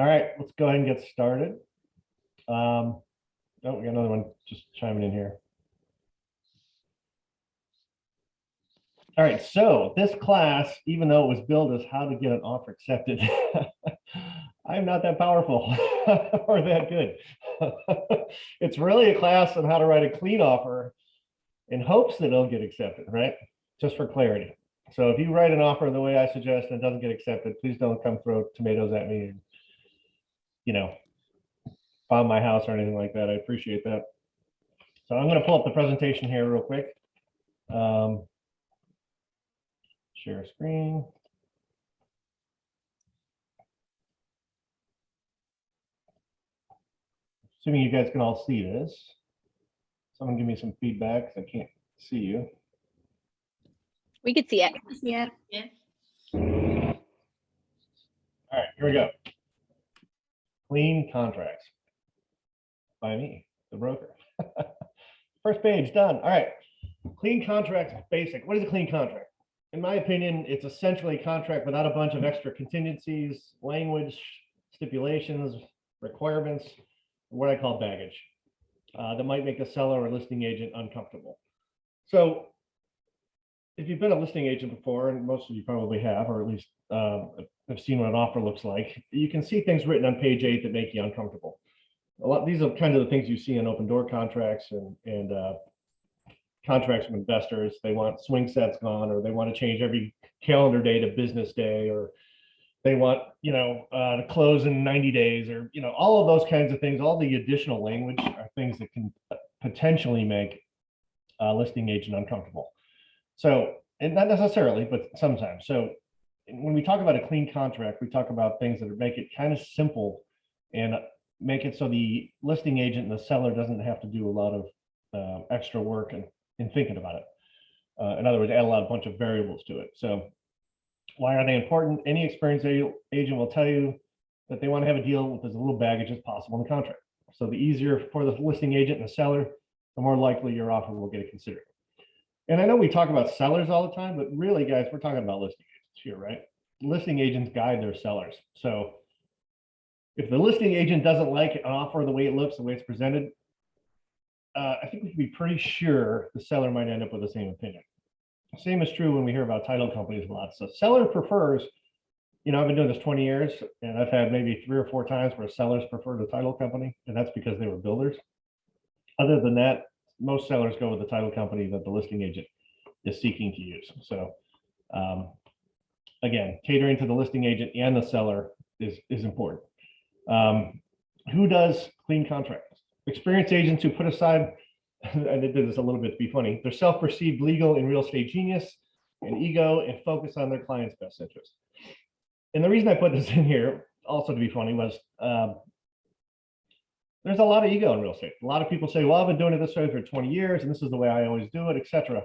All right, let's go ahead and get started. Oh, we got another one just chiming in here. All right, so this class, even though it was billed as how to get an offer accepted, I'm not that powerful or that good. It's really a class on how to write a clean offer in hopes that it'll get accepted, right? Just for clarity. So if you write an offer the way I suggest and it doesn't get accepted, please don't come throw tomatoes at me and, you know, bomb my house or anything like that. I appreciate that. So I'm going to pull up the presentation here real quick. Share screen. Assuming you guys can all see this. Someone give me some feedback because I can't see you. We could see it. Yeah. All right, here we go. Clean contracts by me, the broker. First page done. All right, clean contracts basic. What is a clean contract? In my opinion, it's essentially a contract without a bunch of extra contingencies, language, stipulations, requirements, what I call baggage that might make a seller or listing agent uncomfortable. So if you've been a listing agent before, and most of you probably have, or at least have seen what an offer looks like, you can see things written on page 8 that make you uncomfortable. These are kind of the things you see in open door contracts and contracts with investors. They want swing sets gone, or they want to change every calendar day to business day, or they want, to close in 90 days, or, all of those kinds of things. All the additional language are things that can potentially make a listing agent uncomfortable. So, and not necessarily, but sometimes. So when we talk about a clean contract, we talk about things that make it kind of simple and make it so the listing agent and the seller doesn't have to do a lot of extra work in thinking about it. In other words, add a bunch of variables to it. So why are they important? Any experienced agent will tell you that they want to have a deal with as little baggage as possible in the contract. So the easier for the listing agent and the seller, the more likely your offer will get considered. And I know we talk about sellers all the time, but really, guys, we're talking about listing agents here, right? Listing agents guide their sellers. So if the listing agent doesn't like an offer the way it looks, the way it's presented, I think we can be pretty sure the seller might end up with the same opinion. Same is true when we hear about title companies a lot. So seller prefers, I've been doing this 20 years, and I've had maybe 3 or 4 times where sellers prefer the title company, and that's because they were builders. Other than that, most sellers go with the title company that the listing agent is seeking to use. So again, catering to the listing agent and the seller is important. Who does clean contracts? Experienced agents who put aside, and I did this a little bit to be funny, their self-perceived legal and real estate genius and ego and focus on their client's best interest. And the reason I put this in here also to be funny was there's a lot of ego in real estate. A lot of people say, well, I've been doing it this way for 20 years and this is the way I always do it, etc.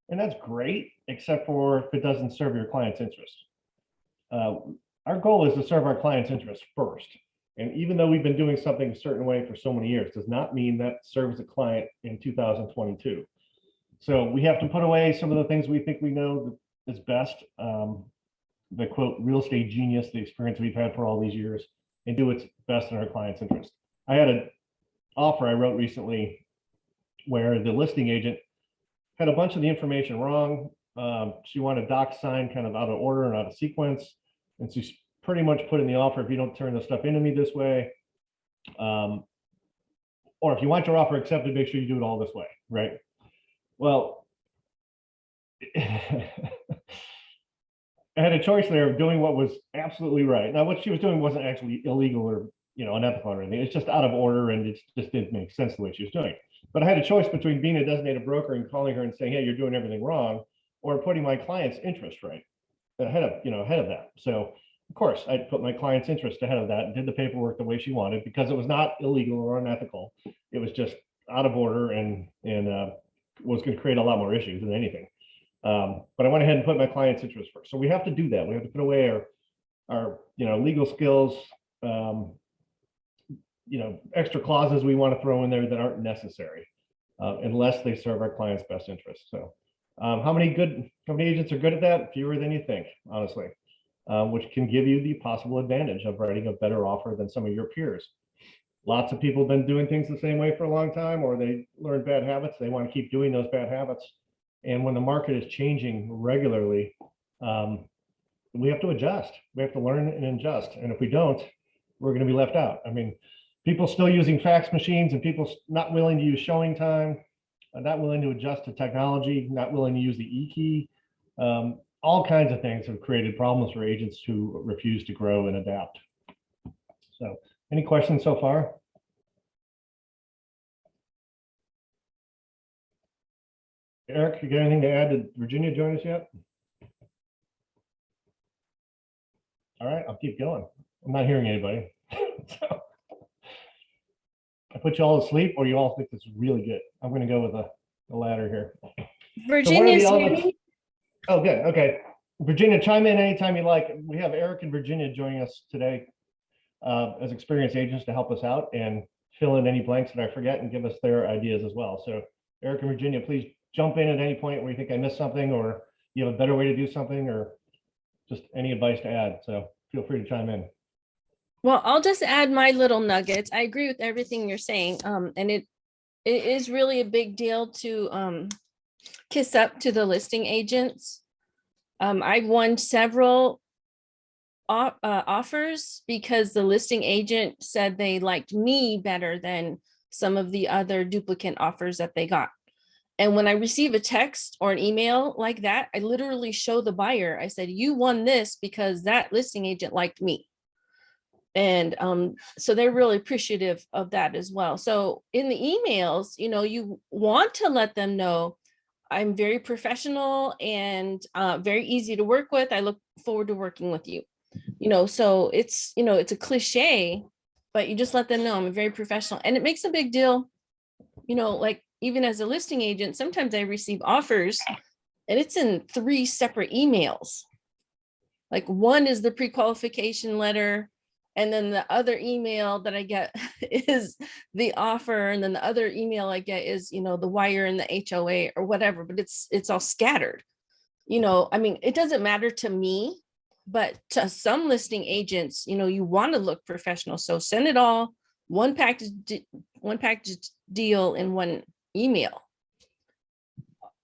And that's great, except for if it doesn't serve your client's interest. Our goal is to serve our client's interest first. And even though we've been doing something a certain way for so many years, does not mean that serves the client in 2022. So we have to put away some of the things we think we know is best, the quote, real estate genius, the experience we've had for all these years, and do what's best in our client's interest. I had an offer I wrote recently where the listing agent had a bunch of the information wrong. She wanted doc signed kind of out of order and out of sequence. And she's pretty much put in the offer, if you don't turn the stuff into me this way, or if you want your offer accepted, make sure you do it all this way, right? Well, I had a choice there of doing what was absolutely right. Now, what she was doing wasn't actually illegal or unethical or anything. It's just out of order, and it just didn't make sense the way she was doing it. But I had a choice between being a designated broker and calling her and saying, hey, you're doing everything wrong, or putting my client's interest right ahead of that. So of course I put my client's interest ahead of that and did the paperwork the way she wanted, because it was not illegal or unethical. It was just out of order and was going to create a lot more issues than anything. But I went ahead and put my client's interest first. So we have to do that. We have to put away our legal skills, extra clauses we want to throw in there that aren't necessary unless they serve our client's best interest. So how many agents are good at that? Fewer than you think, honestly. which can give you the possible advantage of writing a better offer than some of your peers. Lots of people have been doing things the same way for a long time, or they learn bad habits. They want to keep doing those bad habits. And when the market is changing regularly, we have to adjust. We have to learn and adjust. And if we don't, we're going to be left out. I mean, people still using fax machines and people not willing to use showing time, not willing to adjust to technology, not willing to use the e-key. All kinds of things have created problems for agents who refuse to grow and adapt. So, any questions so far? Eric, you got anything to add? Did Virginia join us yet? All right, I'll keep going. I'm not hearing anybody. So, I put you all to sleep, or you all think this is really good? I'm going to go with the latter here. Virginia's so oh, good. Okay. Virginia, chime in anytime you like. We have Eric and Virginia joining us today as experienced agents to help us out and fill in any blanks that I forget and give us their ideas as well. So Eric and Virginia, please jump in at any point where you think I missed something or you have a better way to do something or just any advice to add. So feel free to chime in. Well, I'll just add my little nuggets. I agree with everything you're saying. And it is really a big deal to kiss up to the listing agents. I've won several offers because the listing agent said they liked me better than some of the other duplicate offers that they got. And when I receive a text or an email like that, I literally show the buyer, I said, you won this because that listing agent liked me. And so they're really appreciative of that as well. So in the emails, you know, you want to let them know I'm very professional and very easy to work with. I look forward to working with you. You know, so it's, you know, it's a cliche, but you just let them know I'm very professional. And it makes a big deal, you know, like even as a listing agent, sometimes I receive offers and it's in 3 separate emails. Like one is the pre-qualification letter, and then the other email that I get is the offer. And then the other email I get is, you know, the wire and the HOA or whatever, but it's all scattered. You know, I mean, it doesn't matter to me, but to some listing agents, you know, you want to look professional. So send it all, one package deal in one email,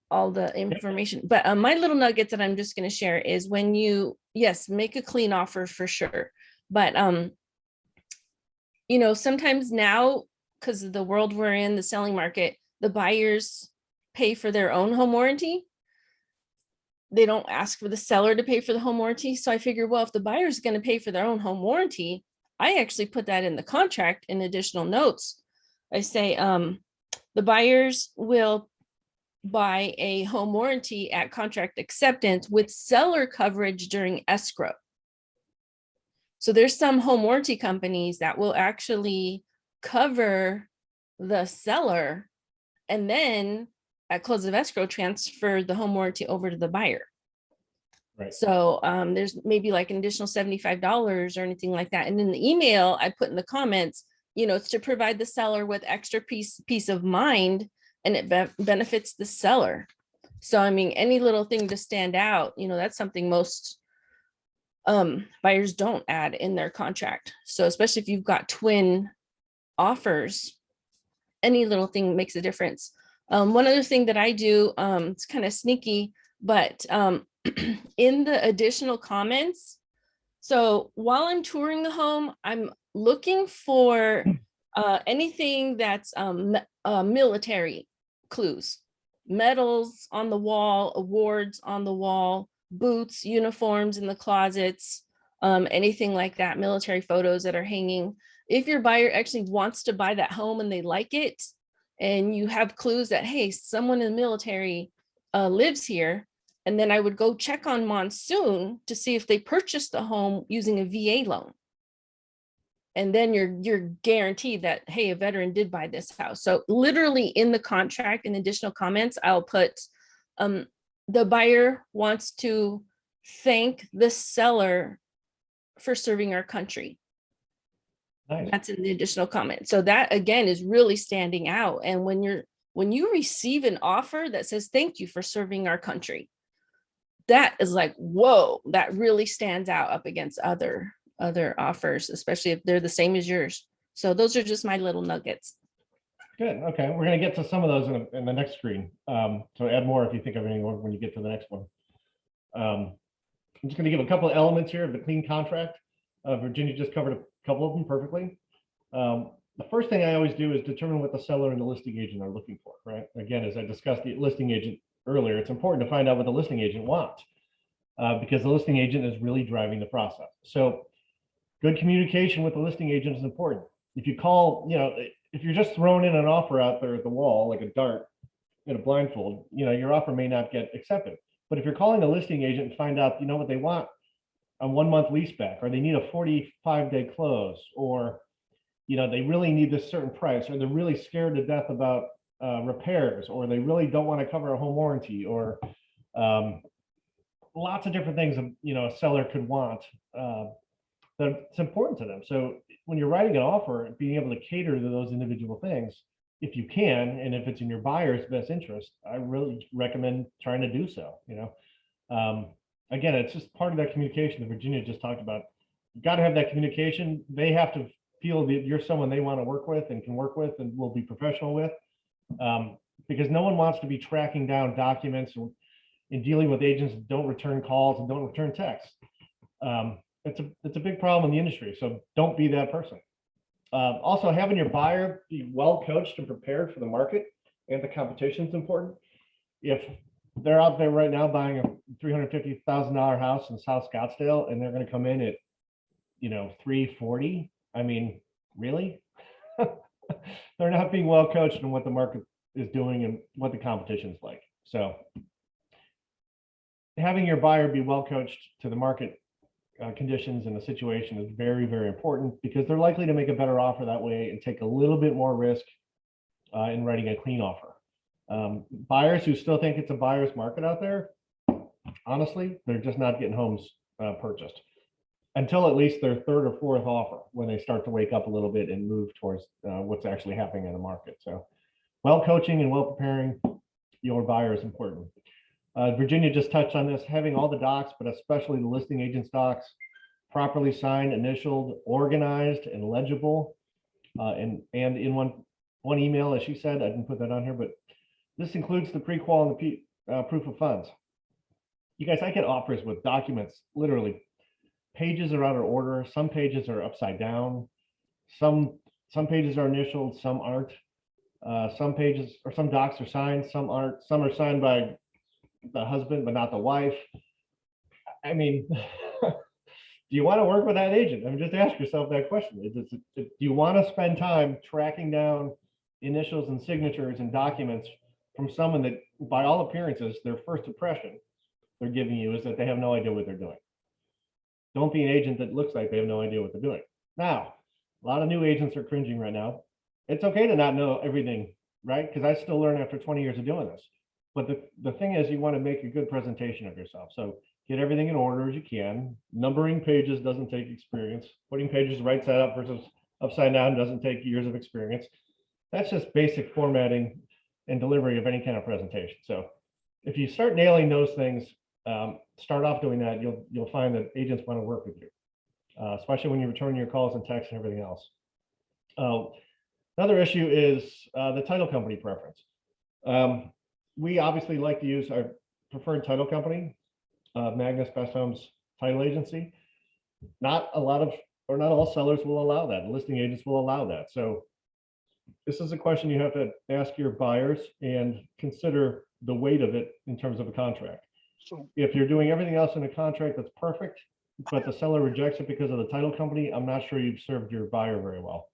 all the information. But my little nuggets that I'm just going to share is when you, yes, make a clean offer for sure. But, you know, sometimes now, because of the world we're in, the selling market, the buyers pay for their own home warranty. They don't ask for the seller to pay for the home warranty. So I figure, well, if the buyer is going to pay for their own home warranty, I actually put that in the contract in additional notes. I say the buyers will buy a home warranty at contract acceptance with seller coverage during escrow. So there's some home warranty companies that will actually cover the seller and then at close of escrow transfer the home warranty over to the buyer. Right. So there's maybe like an additional $75 or anything like that. And in the email I put in the comments, you know, it's to provide the seller with extra peace of mind, and it benefits the seller. So I mean, any little thing to stand out, you know, that's something most buyers don't add in their contract. So especially if you've got twin offers, any little thing makes a difference. One other thing that I do, it's kind of sneaky, but in the additional comments, so while I'm touring the home, I'm looking for anything that's military clues, medals on the wall, awards on the wall, boots, uniforms in the closets, anything like that, military photos that are hanging. If your buyer actually wants to buy that home and they like it, and you have clues that, hey, someone in the military lives here, and then I would go check on Monsoon to see if they purchased the home using a VA loan. And then you're guaranteed that, hey, a veteran did buy this house. So literally in the contract, in additional comments, I'll put the buyer wants to thank the seller for serving our country. Nice. That's in the additional comment. So that again is really standing out. And when you receive an offer that says thank you for serving our country, that is like, whoa, that really stands out up against other offers, especially if they're the same as yours. So those are just my little nuggets. Good. Okay, we're going to get to some of those in the next screen. So add more if you think of any more when you get to the next one. I'm just going to give a couple of elements here of the clean contract. Virginia just covered a couple of them perfectly. The first thing I always do is determine what the seller and the listing agent are looking for, right? Again, as I discussed the listing agent earlier, it's important to find out what the listing agent wants because the listing agent is really driving the process. So good communication with the listing agent is important. If you call, if you're just throwing in an offer out there at the wall, like a dart in a blindfold, your offer may not get accepted. But if you're calling a listing agent and find out, what they want, a 1 month lease back, or they need a 45-day close, or, they really need this certain price, or they're really scared to death about repairs, or they really don't want to cover a home warranty, or lots of different things, a seller could want that's important to them. So when you're writing an offer, being able to cater to those individual things, if you can, and if it's in your buyer's best interest, I really recommend trying to do so. Again, it's just part of that communication that Virginia just talked about. You got to have that communication. They have to feel that you're someone they want to work with and can work with and will be professional with, because no one wants to be tracking down documents and dealing with agents that don't return calls and don't return texts. It's a big problem in the industry. So don't be that person. Also, having your buyer be well coached and prepared for the market and the competition is important. If they're out there right now buying a $350,000 house in South Scottsdale and they're going to come in at, $340, I mean, really? They're not being well coached in what the market is doing and what the competition is like. So having your buyer be well coached to the market conditions and the situation is very, very important because they're likely to make a better offer that way and take a little bit more risk in writing a clean offer. Buyers who still think it's a buyer's market out there, honestly, they're just not getting homes purchased until at least their third or fourth offer, when they start to wake up a little bit and move towards what's actually happening in the market. So well coaching and well preparing your buyer is important. Virginia just touched on this, having all the docs, but especially the listing agent's docs, properly signed, initialed, organized, and legible. And in one email, as she said, I didn't put that on here, but this includes the pre-qual and the proof of funds. You guys, I get offers with documents, literally pages are out of order. Some pages are upside down. Some pages are initialed, some aren't. Some pages or some docs are signed, some aren't. Some are signed by the husband, but not the wife. I mean, do you want to work with that agent? I mean, just ask yourself that question. Do you want to spend time tracking down initials and signatures and documents from someone that, by all appearances, their first impression they're giving you is that they have no idea what they're doing? Don't be an agent that looks like they have no idea what they're doing. Now, a lot of new agents are cringing right now. It's okay to not know everything, right? Because I still learn after 20 years of doing this. But the thing is, you want to make a good presentation of yourself. So get everything in order as you can. Numbering pages doesn't take experience. Putting pages right side up versus upside down doesn't take years of experience. That's just basic formatting and delivery of any kind of presentation. So if you start nailing those things, start off doing that, you'll find that agents want to work with you, especially when you return your calls and texts and everything else. Another issue is the title company preference. We obviously like to use our preferred title company, Magnus Best Homes Title Agency. Not all sellers will allow that. Listing agents will allow that. So this is a question you have to ask your buyers and consider the weight of it in terms of a contract. If you're doing everything else in a contract that's perfect, but the seller rejects it because of the title company, I'm not sure you've served your buyer very well.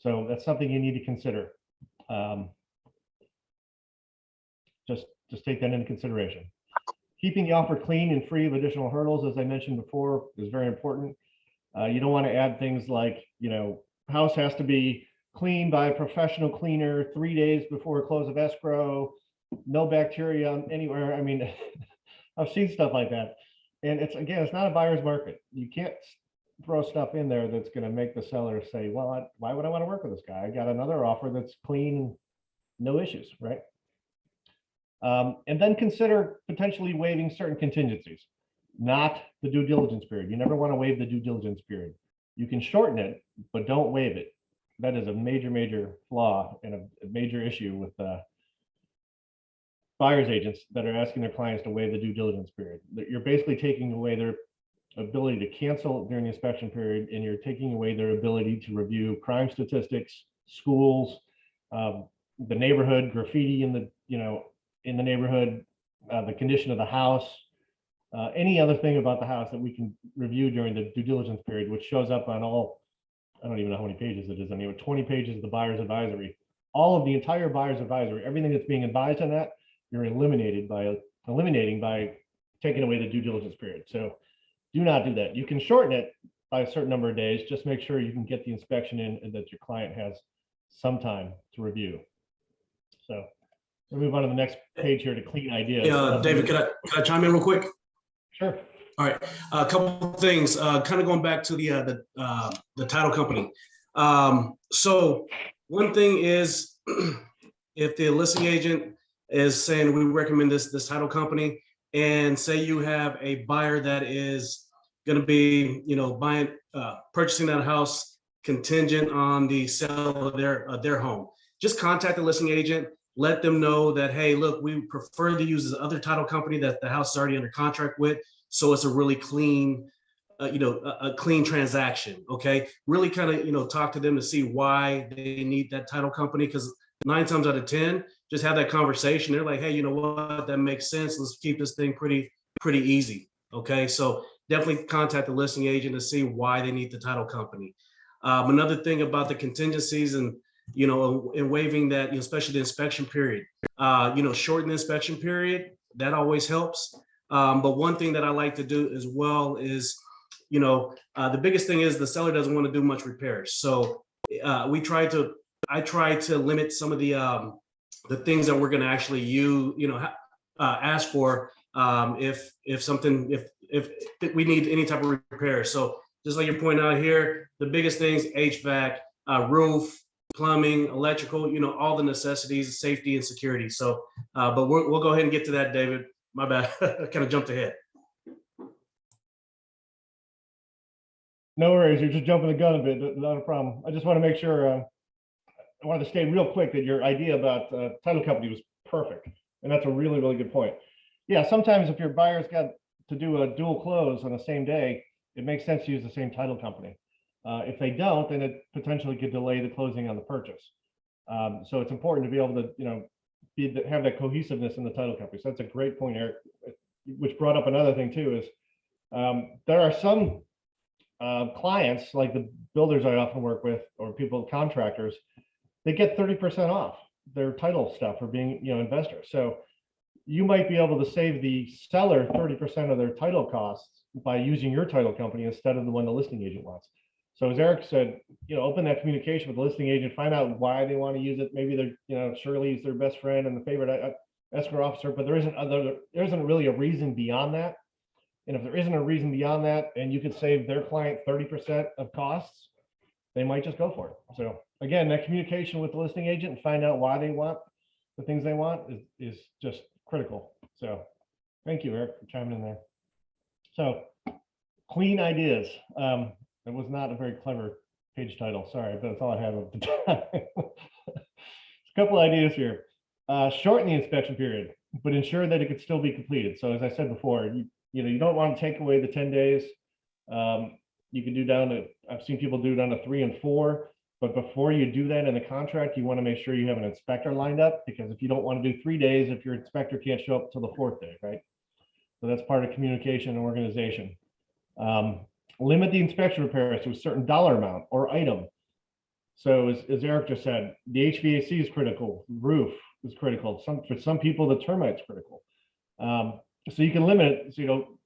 So that's something you need to consider. Just take that into consideration. Keeping the offer clean and free of additional hurdles, as I mentioned before, is very important. You don't want to add things like, house has to be cleaned by a professional cleaner 3 days before close of escrow, no bacteria anywhere. I mean, I've seen stuff like that. And it's not a buyer's market. You can't throw stuff in there that's going to make the seller say, well, why would I want to work with this guy? I got another offer that's clean, no issues, right? And then consider potentially waiving certain contingencies, not the due diligence period. You never want to waive the due diligence period. You can shorten it, but don't waive it. That is a major, major flaw and a major issue with buyer's agents that are asking their clients to waive the due diligence period. You're basically taking away their ability to cancel during the inspection period, and you're taking away their ability to review crime statistics, schools, the neighborhood, graffiti in the in the neighborhood, the condition of the house, any other thing about the house that we can review during the due diligence period, which shows up on all, I don't even know how many pages it is anyway, 20 pages of the buyer's advisory. All of the entire buyer's advisory, everything that's being advised on that, you're eliminating by taking away the due diligence period. So do not do that. You can shorten it by a certain number of days. Just make sure you can get the inspection in and that your client has some time to review. So we'll move on to the next page here to clean ideas. Yeah, David, can I chime in real quick? Sure. All right, a couple of things. Kind of going back to the title company. So one thing is, if the listing agent is saying we recommend this title company, and say you have a buyer that is going to be, purchasing that house contingent on the sale of their home, just contact the listing agent. Let them know that, hey, look, we prefer to use this other title company that the house is already under contract with. So it's a really clean, a clean transaction. Okay. Really kind of, talk to them to see why they need that title company. Because 9 times out of 10, just have that conversation. They're like, hey, you know what? That makes sense. Let's keep this thing pretty easy. Okay. So definitely contact the listing agent to see why they need the title company. Another thing about the contingencies and, in waiving that, especially the inspection period, shorten the inspection period, that always helps. But one thing that I like to do as well is, the biggest thing is the seller doesn't want to do much repairs. So I try to limit some of the things that we're going to actually ask for if we need any type of repair. So just like you're pointing out here, the biggest things, HVAC, roof, plumbing, electrical, all the necessities, safety and security. So, but we'll go ahead and get to that, David. My bad. I kind of jumped ahead. No worries. You're just jumping the gun a bit. Not a problem. I just want to make sure. I wanted to state real quick that your idea about title company was perfect. And that's a really, really good point. Yeah, sometimes if your buyer's got to do a dual close on the same day, it makes sense to use the same title company. If they don't, then it potentially could delay the closing on the purchase. So it's important to be able to have that cohesiveness in the title company. So that's a great point, Eric, which brought up another thing too, is there are some clients, like the builders I often work with, or contractors, they get 30% off their title stuff for being, investors. So you might be able to save the seller 30% of their title costs by using your title company instead of the one the listing agent wants. So as Eric said, open that communication with the listing agent, find out why they want to use it. Maybe they're, Shirley's their best friend and the favorite escrow officer, but there isn't really a reason beyond that. And if there isn't a reason beyond that, and you could save their client 30% of costs, they might just go for it. So again, that communication with the listing agent and find out why they want the things they want is just critical. So thank you, Eric, for chiming in there. So clean ideas. It was not a very clever page title. Sorry, but that's all I had at the time. A couple ideas here. Shorten the inspection period, but ensure that it could still be completed. So as I said before, you don't want to take away the 10 days. You can do down to, I've seen people do down to 3 and 4, but before you do that in the contract, you want to make sure you have an inspector lined up, because if you don't want to do 3 days, if your inspector can't show up till the 4th day, right? So that's part of communication and organization. Limit the inspection repairs to a certain dollar amount or item. So as Eric just said, the HVAC is critical, roof is critical. For some people, the termite's critical. So you can limit it. So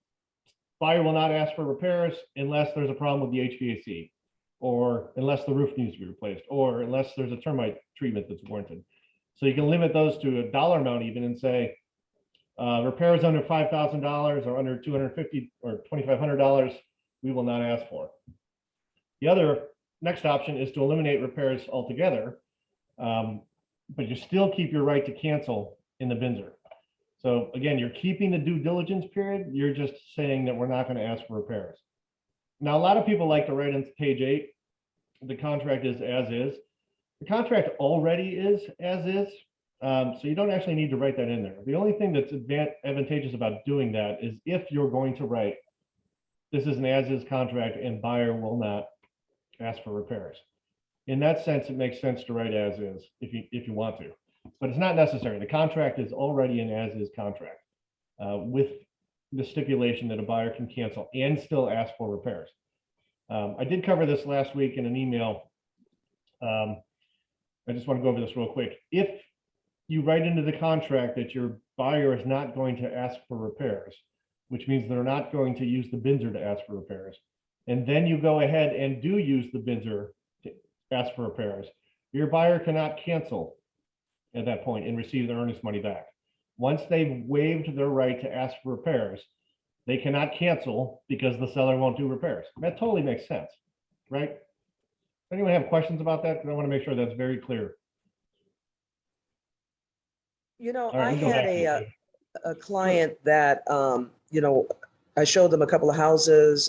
buyer will not ask for repairs unless there's a problem with the HVAC, or unless the roof needs to be replaced, or unless there's a termite treatment that's warranted. So you can limit those to a dollar amount even, and say repairs under $5,000 or under $250 or $2,500, we will not ask for. The other next option is to eliminate repairs altogether, but you still keep your right to cancel in the BINSR. So again, you're keeping the due diligence period. You're just saying that we're not going to ask for repairs. Now, a lot of people like to write on page 8, the contract is as is. The contract already is as is. So you don't actually need to write that in there. The only thing that's advantageous about doing that is if you're going to write, this is an as-is contract and buyer will not ask for repairs. In that sense, it makes sense to write as is if you want to, but it's not necessary. The contract is already an as-is contract with the stipulation that a buyer can cancel and still ask for repairs. I did cover this last week in an email. I just want to go over this real quick. If you write into the contract that your buyer is not going to ask for repairs, which means they're not going to use the BINSR to ask for repairs, and then you go ahead and do use the BINSR to ask for repairs, your buyer cannot cancel at that point and receive their earnest money back. Once they've waived their right to ask for repairs, they cannot cancel because the seller won't do repairs. That totally makes sense, right? Anyone have questions about that? Because I want to make sure that's very clear. You know, All right, I we'll go had back to a client that, you know, I showed them a couple of houses.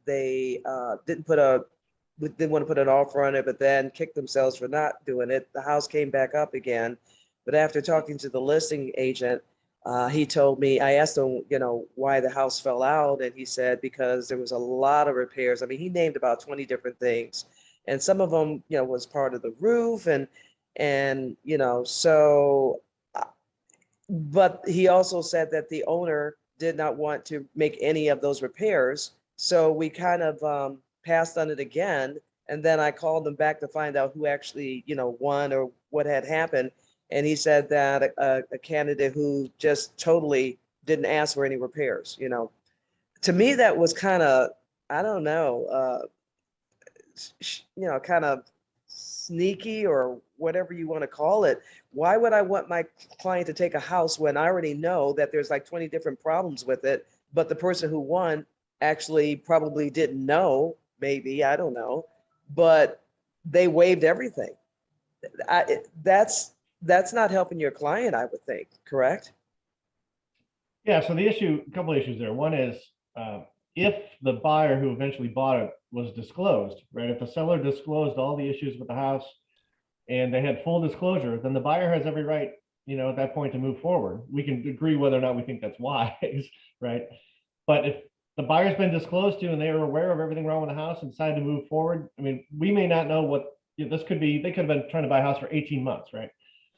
They didn't want to put an offer on it, but then kicked themselves for not doing it. The house came back up again. But after talking to the listing agent, he told me, I asked him, you know, why the house fell out. And he said, because there was a lot of repairs. I mean, he named about 20 different things. And some of them, you know, was part of the roof and, you know, so, but he also said that the owner did not want to make any of those repairs. So we kind of passed on it again. And then I called them back to find out who actually, you know, won or what had happened. And he said that a candidate who just totally didn't ask for any repairs, you know. To me, that was kind of, I don't know, you know, kind of sneaky or whatever you want to call it. Why would I want my client to take a house when I already know that there's like 20 different problems with it, but the person who won actually probably didn't know, maybe, I don't know, but they waived everything. That's not helping your client, I would think, correct? Yeah, so the issue, a couple of issues there. One is if the buyer who eventually bought it was disclosed, right? If the seller disclosed all the issues with the house and they had full disclosure, then the buyer has every right, you know, at that point to move forward. We can agree whether or not we think that's wise, right? But if the buyer's been disclosed to and they are aware of everything wrong with the house and decide to move forward, I mean, we may not know what, you know, this could be, they could have been trying to buy a house for 18 months, right?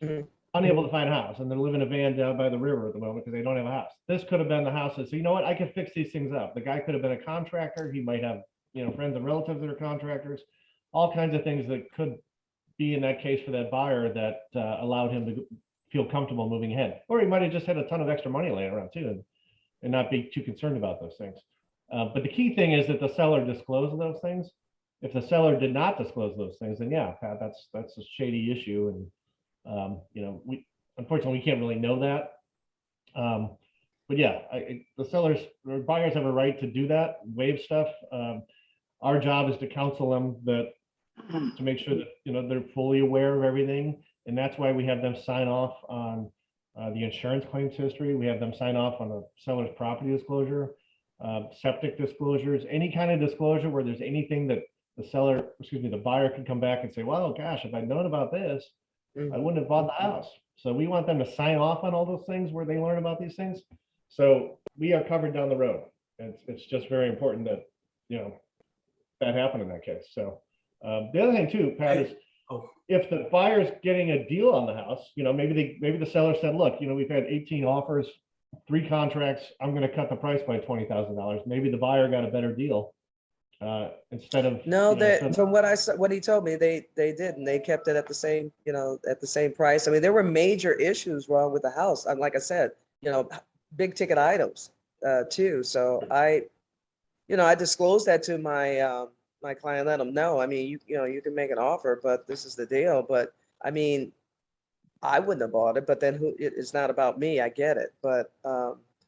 Mhm. Unable to find a house, and they're living in a van down by the river at the moment because they don't have a house. This could have been the house that, so you know what, I can fix these things up. The guy could have been a contractor. He might have, you know, friends and relatives that are contractors, all kinds of things that could be in that case for that buyer that allowed him to feel comfortable moving ahead. Or he might have just had a ton of extra money laying around too, and not be too concerned about those things. But the key thing is that the seller disclosed those things. If the seller did not disclose those things, then yeah, Pat, that's a shady issue. And you know, unfortunately, we can't really know that. But yeah, the sellers or buyers have a right to do that, waive stuff. Our job is to counsel them to make sure that, you know, they're fully aware of everything. And that's why we have them sign off on the insurance claims history. We have them sign off on the seller's property disclosure, septic disclosures, any kind of disclosure where there's anything that the buyer could come back and say, well, gosh, if I'd known about this, I wouldn't have bought the house. So we want them to sign off on all those things where they learn about these things. So we are covered down the road. It's just very important that, you know, that happened in that case. So the other thing too, Pat, is if the buyer's getting a deal on the house, you know, maybe the seller said, look, you know, we've had 18 offers, 3 contracts. I'm going to cut the price by $20,000. Maybe the buyer got a better deal. Instead of No, that from what he told me, they didn't. They kept it at the same, you know, at the same price. I mean, there were major issues wrong with the house. And like I said, you know, big ticket items too. So I disclosed that to my my client, let them know. I mean, you know, you can make an offer, but this is the deal. But I mean, I wouldn't have bought it, but then it's not about me. I get it. But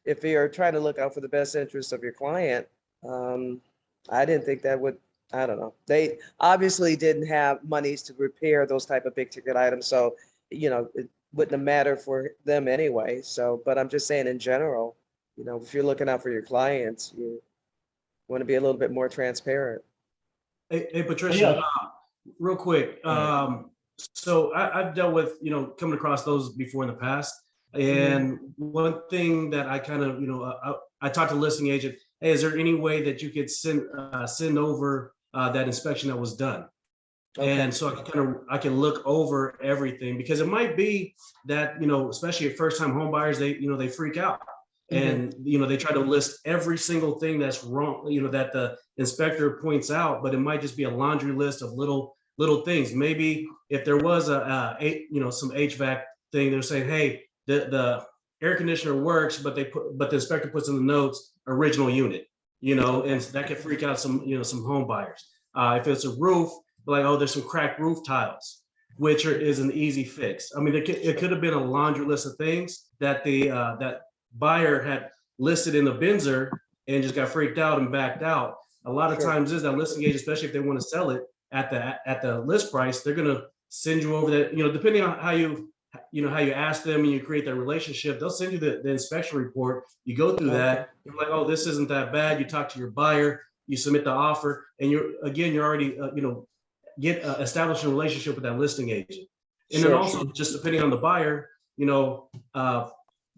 if you're trying to look out for the best interest of your client, I didn't think that would, I don't know. They obviously didn't have monies to repair those type of big ticket items. So, you know, wouldn't have mattered for them anyway. So, but I'm just saying in general, you know, if you're looking out for your clients, you want to be a little bit more transparent. Hey, Patricia, Yeah. real quick. So I've dealt with, coming across those before in the past. And one thing that I kind of, I talked to the listing agent, hey, is there any way that you could send over that inspection that was done? Okay. And so I can look over everything, because it might be that, especially at first time home buyers, they freak out. And, they try to list every single thing that's wrong, that the inspector points out, but it might just be a laundry list of little things. Maybe if there was some HVAC thing, they're saying, hey, the air conditioner works, but the inspector puts in the notes, original unit, and that could freak out some home buyers. If it's a roof, like, oh, there's some cracked roof tiles, which is an easy fix. I mean, it could have been a laundry list of things that that buyer had listed in the Benzer and just got freaked out and backed out. A lot of times is that listing agent, especially if they want to sell it at the list price, they're going to send you over that, depending on how you ask them and you create that relationship, they'll send you the inspection report. You go through that, you're like, oh, this isn't that bad. You talk to your buyer, you submit the offer, and you're already, establish a relationship with that listing agent. And then also just depending on the buyer,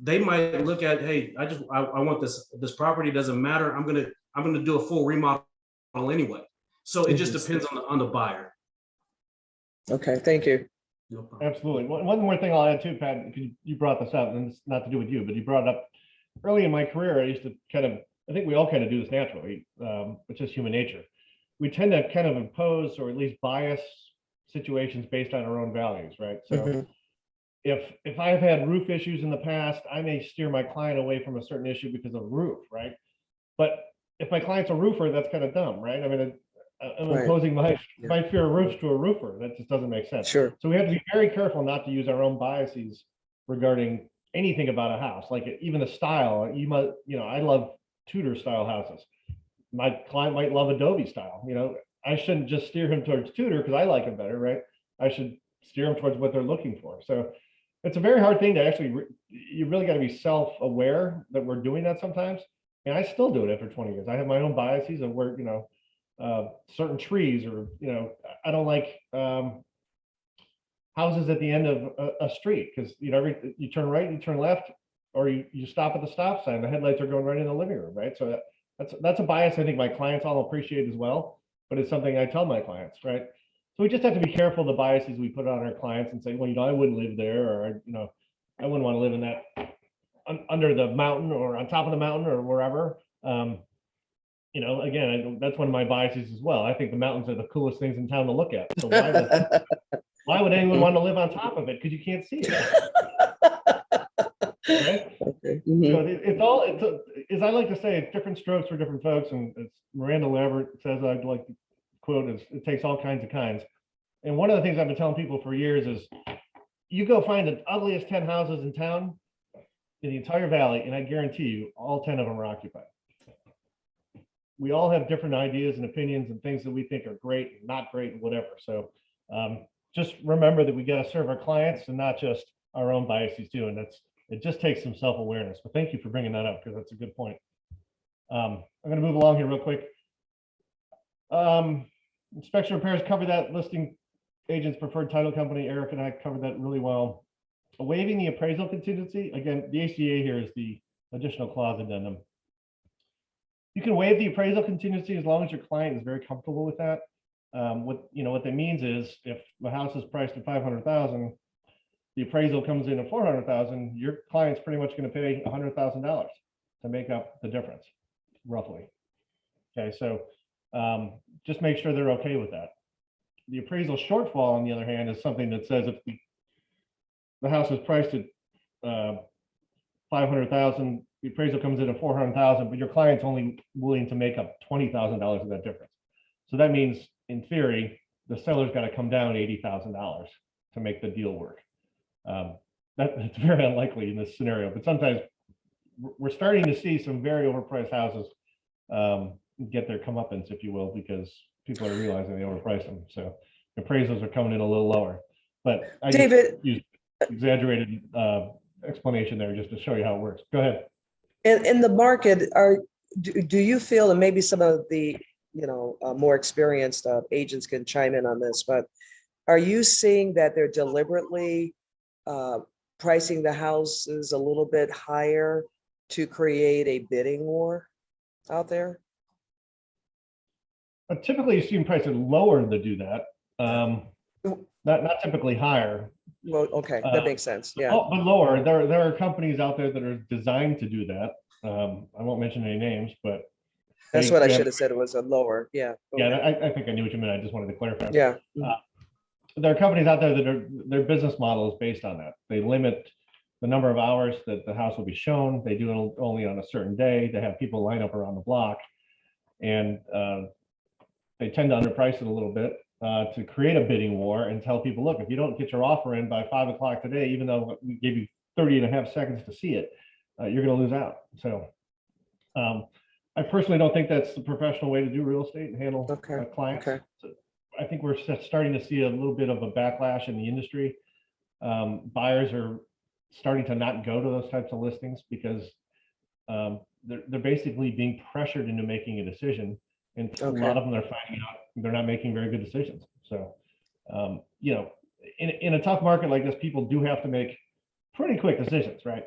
they might look at, hey, I want this property, doesn't matter. I'm gonna do a full remodel anyway. So it just depends on the buyer. Okay, thank you. No problem. Absolutely. One more thing I'll add too, Pat, because you brought this up, and it's not to do with you, but you brought it up early in my career. I used to I think we all kind of do this naturally. It's just human nature. We tend to kind of impose or at least bias situations based on our own values, right? So if I've had roof issues in the past, I may steer my client away from a certain issue because of roof, right? But if my client's a roofer, that's kind of dumb, right? I mean, I'm imposing my fear of roofs to a roofer. That just doesn't make sense. Sure. So we have to be very careful not to use our own biases regarding anything about a house, like even the style. I love Tudor style houses. My client might love Adobe style. I shouldn't just steer him towards Tudor because I like him better, right? I should steer him towards what they're looking for. So it's a very hard thing to actually, you really got to be self-aware that we're doing that sometimes. And I still do it after 20 years. I have my own biases of where, certain trees or, I don't like houses at the end of a street because, you turn right, you turn left, or you stop at the stop sign. The headlights are going right in the living room, right? So that's a bias I think my clients all appreciate as well, but it's something I tell my clients, right? So we just have to be careful the biases we put on our clients and say, well, I wouldn't live there, or I wouldn't want to live in that under the mountain or on top of the mountain or wherever. Again, that's one of my biases as well. I think the mountains are the coolest things in town to look at. So why would anyone want to live on top of it? Because you can't see it. Right? Okay. So as I like to say, it's different strokes for different folks. And as Miranda Lambert says, I'd like to quote, is it takes all kinds of kinds. And one of the things I've been telling people for years is you go find the ugliest 10 houses in town in the entire valley, and I guarantee you all 10 of them are occupied. We all have different ideas and opinions and things that we think are great and not great and whatever. So just remember that we got to serve our clients and not just our own biases too. And it just takes some self-awareness. But thank you for bringing that up because that's a good point. I'm going to move along here real quick. Inspection repairs, cover that. Listing agent's preferred title company. Eric and I covered that really well. Waiving the appraisal contingency. Again, the ACA here is the additional clause addendum. You can waive the appraisal contingency as long as your client is very comfortable with that. What that means is if the house is priced at 500,000, the appraisal comes in at 400,000, your client's pretty much going to pay $100,000 to make up the difference, roughly. Okay, so just make sure they're okay with that. The appraisal shortfall, on the other hand, is something that says if the house is priced at 500,000, the appraisal comes in at 400,000, but your client's only willing to make up $20,000 of that difference. So that means, in theory, the seller's got to come down $80,000 to make the deal work. That's very unlikely in this scenario, but sometimes we're starting to see some very overpriced houses get their comeuppance, if you will, because people are realizing they overpriced them. So appraisals are coming in a little lower. But David, exaggerated explanation there just to show you how it works. Go ahead. In the market, do you feel, and maybe some of the, more experienced agents can chime in on this, but are you seeing that they're deliberately pricing the houses a little bit higher to create a bidding war out there? Typically, you see prices lower to do that. Not typically higher. Well, okay, that makes sense. Yeah. But lower. There are companies out there that are designed to do that. I won't mention any names, but That's what I should have said. It was a lower. Yeah. Yeah, Okay. I think I knew what you meant. I just wanted to clarify. Yeah. There are companies out there that their business model is based on that. They limit the number of hours that the house will be shown. They do it only on a certain day. They have people line up around the block, and they tend to underprice it a little bit to create a bidding war and tell people, look, if you don't get your offer in by 5 o'clock today, even though we gave you 30.5 seconds to see it, you're going to lose out. So I personally don't think that's the professional way to do real estate and handle clients. Okay. So I think we're starting to see a little bit of a backlash in the industry. Buyers are starting to not go to those types of listings because they're basically being pressured into making a decision. And a lot of them are finding out they're not making very good decisions. So, in a tough market like this, people do have to make pretty quick decisions, right?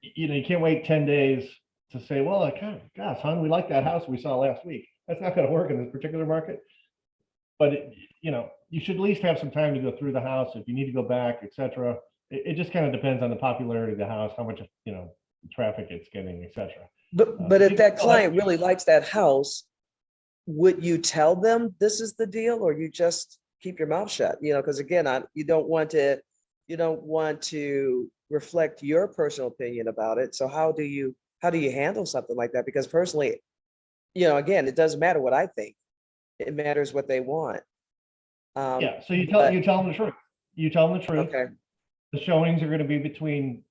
You can't wait 10 days to say, well, gosh, hon, we like that house we saw last week. That's not going to work in this particular market. But, you should at least have some time to go through the house if you need to go back, etc. It just kind of depends on the popularity of the house, how much, traffic it's getting, etc. But if that client really likes that house, would you tell them this is the deal, or you just keep your mouth shut? Because again, you don't want to reflect your personal opinion about it. So how do you handle something like that? Because personally, again, it doesn't matter what I think. It matters what they want. Yeah. So you tell them the truth. You tell them the truth. Okay. The showings are going to be between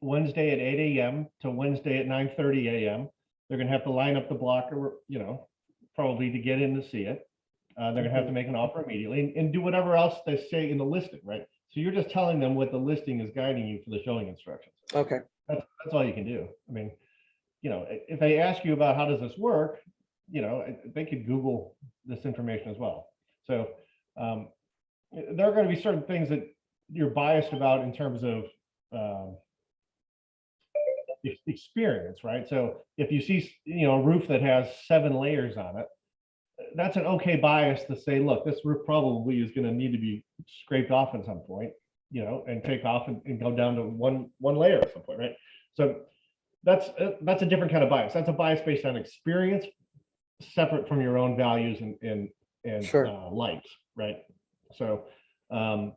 Wednesday at 8 a.m. to Wednesday at 9:30 a.m. They're going to have to line up the block, probably to get in to see it. They're going to have to make an offer immediately and do whatever else they say in the listing, right? So you're just telling them what the listing is guiding you for the showing instructions. Okay. That's all you can do. I mean, if they ask you about how does this work, they could Google this information as well. So there are going to be certain things that you're biased about in terms of experience, right? So if you see, a roof that has 7 layers on it, that's an okay bias to say, look, this roof probably is going to need to be scraped off at some point, and take off and go down to one layer at some point, right? So that's a different kind of bias. That's a bias based on experience, separate from your own values and likes, right? So I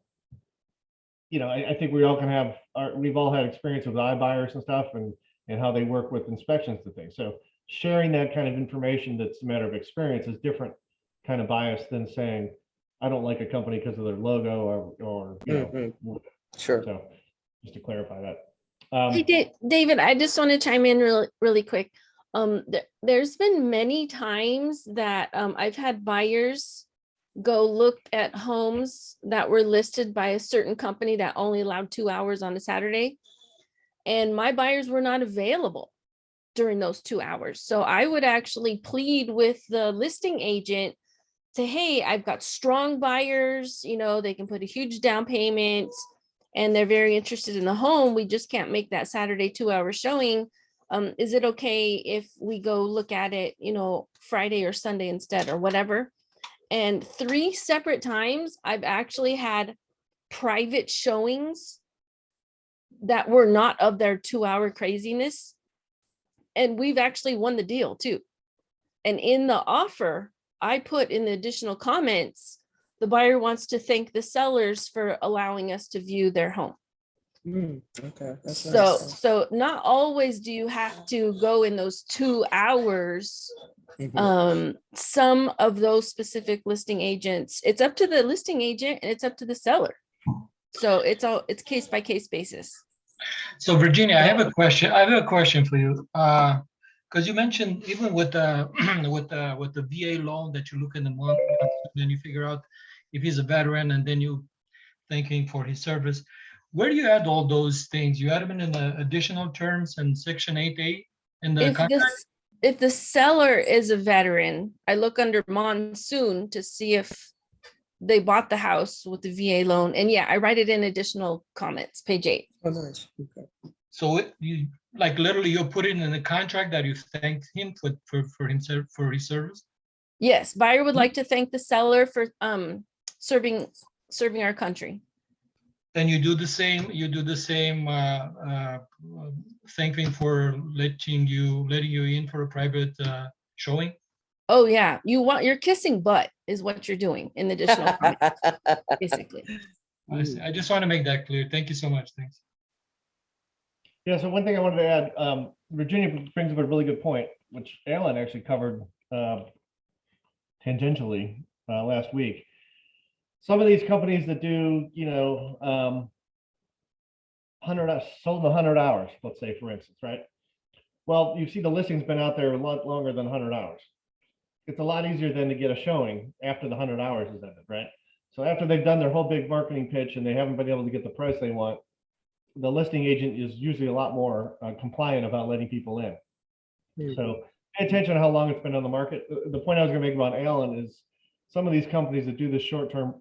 think we all can have we've all had experience with iBuyers and stuff and how they work with inspections and things. So sharing that kind of information that's a matter of experience is different kind of bias than saying, I don't like a company because of their logo or Sure. So just to clarify that. Hey, David, I just want to chime in really quick. There's been many times that I've had buyers go look at homes that were listed by a certain company that only allowed 2 hours on a Saturday, and my buyers were not available during those 2 hours. So I would actually plead with the listing agent, say, hey, I've got strong buyers, they can put a huge down payment and they're very interested in the home. We just can't make that Saturday 2-hour showing. Is it okay if we go look at it, Friday or Sunday instead or whatever? And 3 separate times I've actually had private showings that were not of their 2-hour craziness. And we've actually won the deal too. And in the offer, I put in the additional comments, the buyer wants to thank the sellers for allowing us to view their home. Okay. That's So, so not always do you have to go in those 2 hours. Some of those specific listing agents, it's up to the listing agent and it's up to the seller. So it's case by case basis. So Virginia, I have a question for you. Because you mentioned even with the with the VA loan that you look in the month, then you figure out if he's a veteran, and then you thanking for his service. Where do you add all those things? You add them in the additional terms in section 8A in the If contract? this, if the seller is a veteran, I look under monsoon to see if they bought the house with the VA loan. And yeah, I write it in additional comments, page 8. Oh, nice. Okay. So you, like literally you'll put it in the contract that you thanked him for himself, for his service? Yes, buyer would like to thank the seller for serving our country. And you do the same, thanking for letting you in for a private showing? Oh yeah, you're kissing butt is what you're doing in the additional comment, basically. I see. I just want to make that clear. Thank you so much. Thanks. Yeah, so one thing I wanted to add, Virginia brings up a really good point, which Alan actually covered tangentially last week. Some of these companies that do, 100 sold in 100 hours, let's say, for instance, right? Well, you see the listing's been out there a lot longer than 100 hours. It's a lot easier than to get a showing after the 100 hours is ended, right? So after they've done their whole big marketing pitch and they haven't been able to get the price they want, the listing agent is usually a lot more compliant about letting people in. So pay attention to how long it's been on the market. The point I was going to make about Alan is some of these companies that do this short-term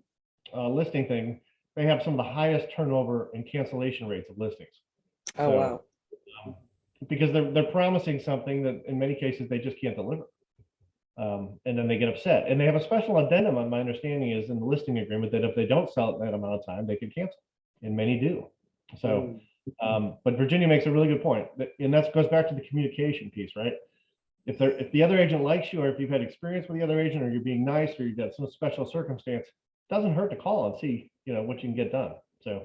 listing thing, they have some of the highest turnover and cancellation rates of listings. Oh, wow. Because they're promising something that in many cases they just can't deliver. And then they get upset. And they have a special addendum, on my understanding, is in the listing agreement that if they don't sell it in that amount of time, they could cancel. And many do. So, but Virginia makes a really good point. And that goes back to the communication piece, right? If the other agent likes you, or if you've had experience with the other agent, or you're being nice, or you've got some special circumstance, it doesn't hurt to call and see, what you can get done. So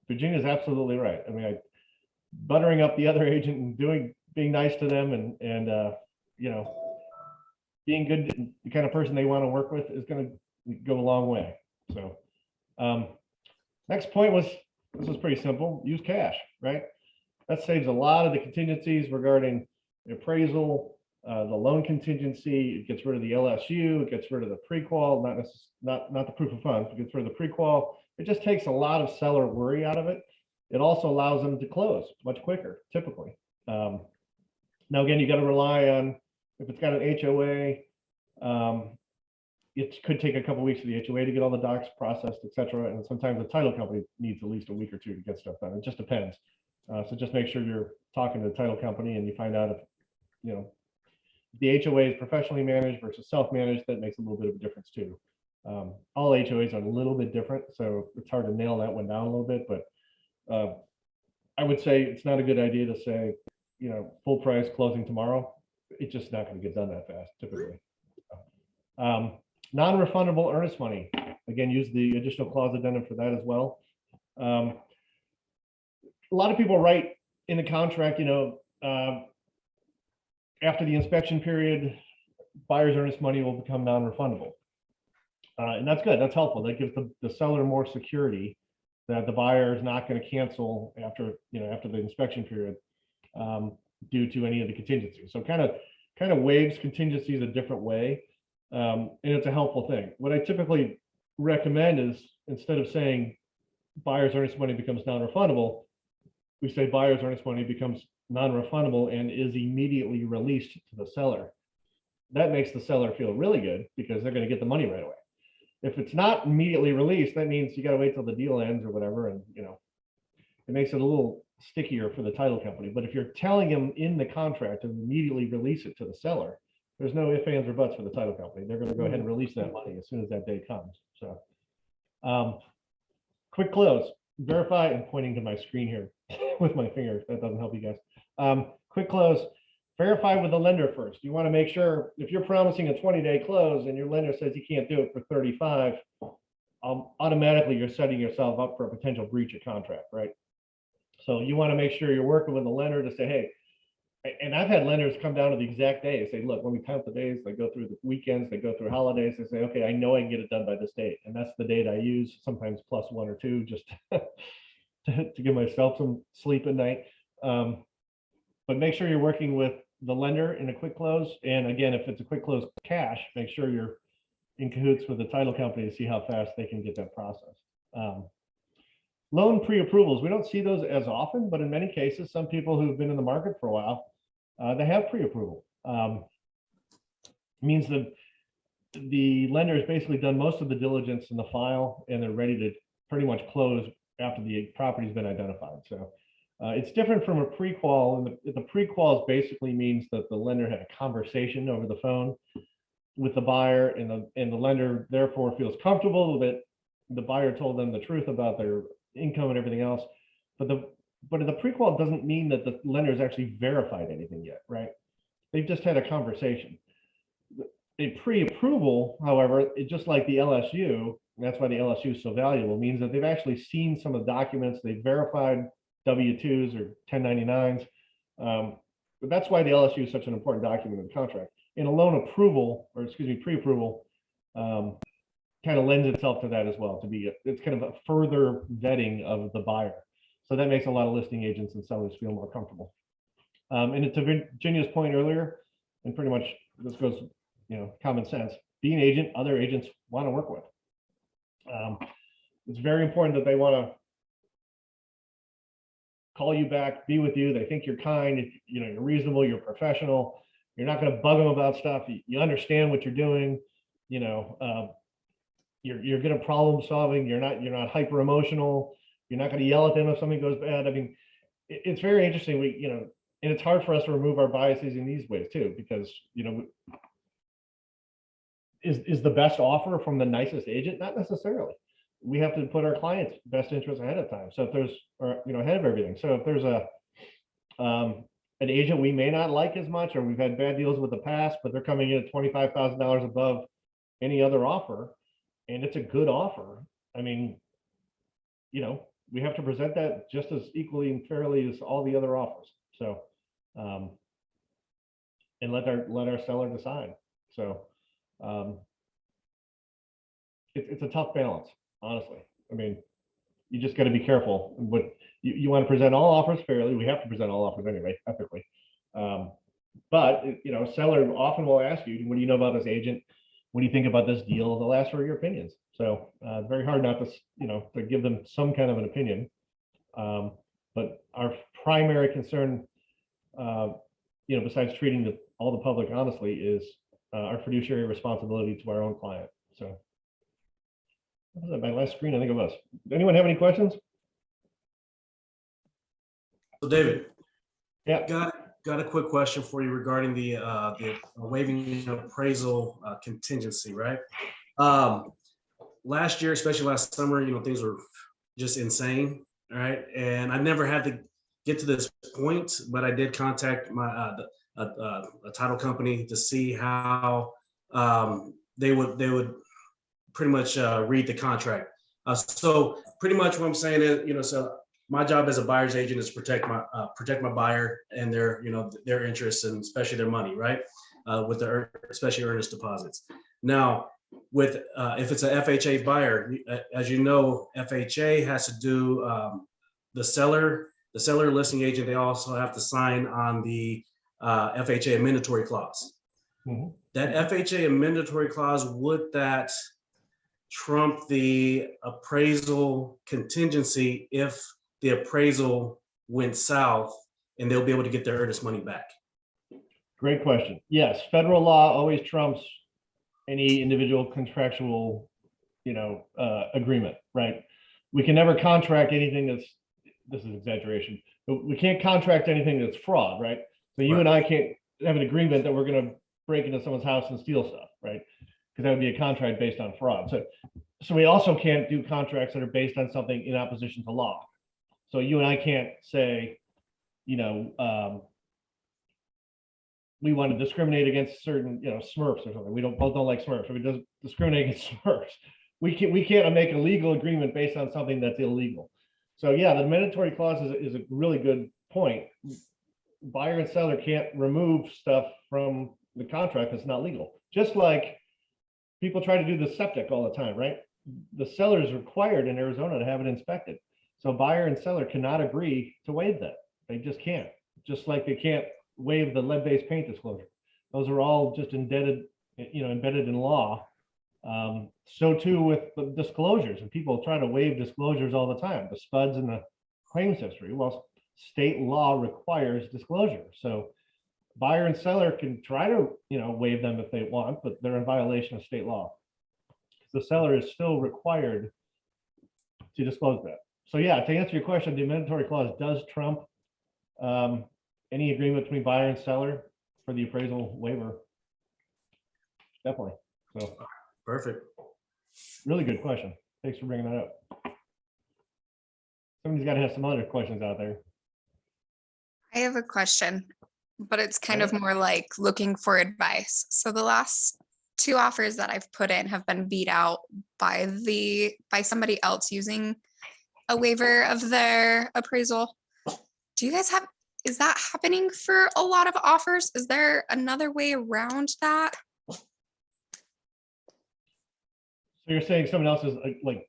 Virginia's absolutely right. I mean, buttering up the other agent and being nice to them and being good, the kind of person they want to work with is going to go a long way. So next point was, this is pretty simple, use cash, right? That saves a lot of the contingencies regarding the appraisal, the loan contingency. It gets rid of the LSU, it gets rid of the pre-qual, not the proof of funds, it gets rid of the pre-qual. It just takes a lot of seller worry out of it. It also allows them to close much quicker, typically. Now, again, you got to rely on, if it's got an HOA, it could take a couple of weeks for the HOA to get all the docs processed, et cetera. And sometimes the title company needs at least a week or two to get stuff done. It just depends. So just make sure you're talking to the title company and you find out if, the HOA is professionally managed versus self-managed. That makes a little bit of a difference too. All HOAs are a little bit different, so it's hard to nail that one down a little bit, but I would say it's not a good idea to say, full price closing tomorrow. It's just not going to get done that fast typically. Non-refundable earnest money. Again, use the additional clause addendum for that as well. A lot of people write in the contract, after the inspection period, buyer's earnest money will become non-refundable. And that's good. That's helpful. That gives the seller more security that the buyer is not going to cancel after the inspection period due to any of the contingencies. So kind of waives contingencies a different way. And it's a helpful thing. What I typically recommend is, instead of saying buyer's earnest money becomes non-refundable, we say buyer's earnest money becomes non-refundable and is immediately released to the seller. That makes the seller feel really good because they're going to get the money right away. If it's not immediately released, that means you got to wait till the deal ends or whatever. And, it makes it a little stickier for the title company. But if you're telling them in the contract to immediately release it to the seller, there's no ifs, ands, or buts for the title company. They're going to go ahead and release that money as soon as that day comes. So quick close, verify, and pointing to my screen here with my finger. That doesn't help you guys. Quick close, verify with the lender first. You want to make sure, if you're promising a 20-day close and your lender says you can't do it for 35, automatically you're setting yourself up for a potential breach of contract, right? So you want to make sure you're working with the lender to say, hey, and I've had lenders come down to the exact day and say, look, when we count the days, they go through the weekends, they go through holidays, they say, okay, I know I can get it done by this date. And that's the date I use, sometimes plus 1 or 2, just to give myself some sleep at night. But make sure you're working with the lender in a quick close. And again, if it's a quick close cash, make sure you're in cahoots with the title company to see how fast they can get that processed. Loan pre-approvals, we don't see those as often, but in many cases, some people who've been in the market for a while, they have pre-approval. Means that the lender has basically done most of the diligence in the file and they're ready to pretty much close after the property's been identified. So it's different from a pre-qual. And the pre-quals basically means that the lender had a conversation over the phone with the buyer, and the lender therefore feels comfortable that the buyer told them the truth about their income and everything else. But the pre-qual doesn't mean that the lender has actually verified anything yet, right? They've just had a conversation. A pre-approval, however, it just like the LSU, that's why the LSU is so valuable, means that they've actually seen some of the documents, they've verified W-2s or 1099s. But that's why the LSU is such an important document in the contract. In a loan approval, or excuse me, pre-approval, kind of lends itself to that as well, it's kind of a further vetting of the buyer. So that makes a lot of listing agents and sellers feel more comfortable. And to Virginia's point earlier, and pretty much this goes, common sense, be an agent other agents want to work with. It's very important that they want to call you back, be with you. They think you're kind, you're reasonable, you're professional. You're not going to bug them about stuff. You understand what you're doing. You're good at problem solving. You're not hyper emotional. You're not going to yell at them if something goes bad. I mean, it's very interesting. And it's hard for us to remove our biases in these ways too, because is the best offer from the nicest agent? Not necessarily. We have to put our client's best interest ahead of time. So if there's, ahead of everything. So if there's an agent we may not like as much, or we've had bad deals with the past, but they're coming in at $25,000 above any other offer, and it's a good offer. I mean, we have to present that just as equally and fairly as all the other offers. So, and let our seller decide. So, it's a tough balance, honestly. I mean, you just got to be careful. But you want to present all offers fairly. We have to present all offers anyway, ethically. But seller often will ask you, what do you know about this agent? What do you think about this deal? They'll ask for your opinions. So it's very hard not to, to give them some kind of an opinion. But our primary concern, besides treating all the public honestly, is our fiduciary responsibility to our own client. So what is that, my last screen? I think it was. Anyone have any questions? So David, Yeah. Got a quick question for you regarding the waiving appraisal contingency, right? Last year, especially last summer, things were just insane, right? And I never had to get to this point, but I did contact my a title company to see how they would pretty much read the contract. So pretty much what I'm saying is, so my job as a buyer's agent is protect my buyer and their interests, and especially their money, right? With their especially earnest deposits. Now, with if it's an FHA buyer, as you know, FHA has to do the seller listing agent. They also have to sign on the FHA amendatory clause. Mm-hmm. That FHA amendatory clause, would that trump the appraisal contingency if the appraisal went south and they'll be able to get their earnest money back? Great question. Yes, federal law always trumps any individual contractual, agreement, right? We can never contract anything this is exaggeration, but we can't contract anything that's fraud, right? So you and I can't have an agreement that we're going to break into someone's house and steal stuff, right? Because that would be a contract based on fraud. So we also can't do contracts that are based on something in opposition to law. So you and I can't say, we want to discriminate against certain, Smurfs or something. We both don't like Smurfs. So we don't discriminate against Smurfs. We can't make a legal agreement based on something that's illegal. So yeah, the mandatory clause is a really good point. Buyer and seller can't remove stuff from the contract that's not legal. Just like people try to do the septic all the time, right? The seller is required in Arizona to have it inspected. So buyer and seller cannot agree to waive that. They just can't. Just like they can't waive the lead-based paint disclosure. Those are all just embedded in law. So too with the disclosures, and people try to waive disclosures all the time, the spuds and the claims history. Well, state law requires disclosure. So buyer and seller can try to, waive them if they want, but they're in violation of state law. The seller is still required to disclose that. So yeah, to answer your question, the mandatory clause does trump any agreement between buyer and seller for the appraisal waiver. Definitely. So Perfect. really good question. Thanks for bringing that up. Somebody's got to have some other questions out there. I have a question, but it's kind of more like looking for advice. So the last 2 offers that I've put in have been beat out by somebody else using a waiver of their appraisal. Do you guys have, is that happening for a lot of offers? Is there another way around that? So you're saying someone else is like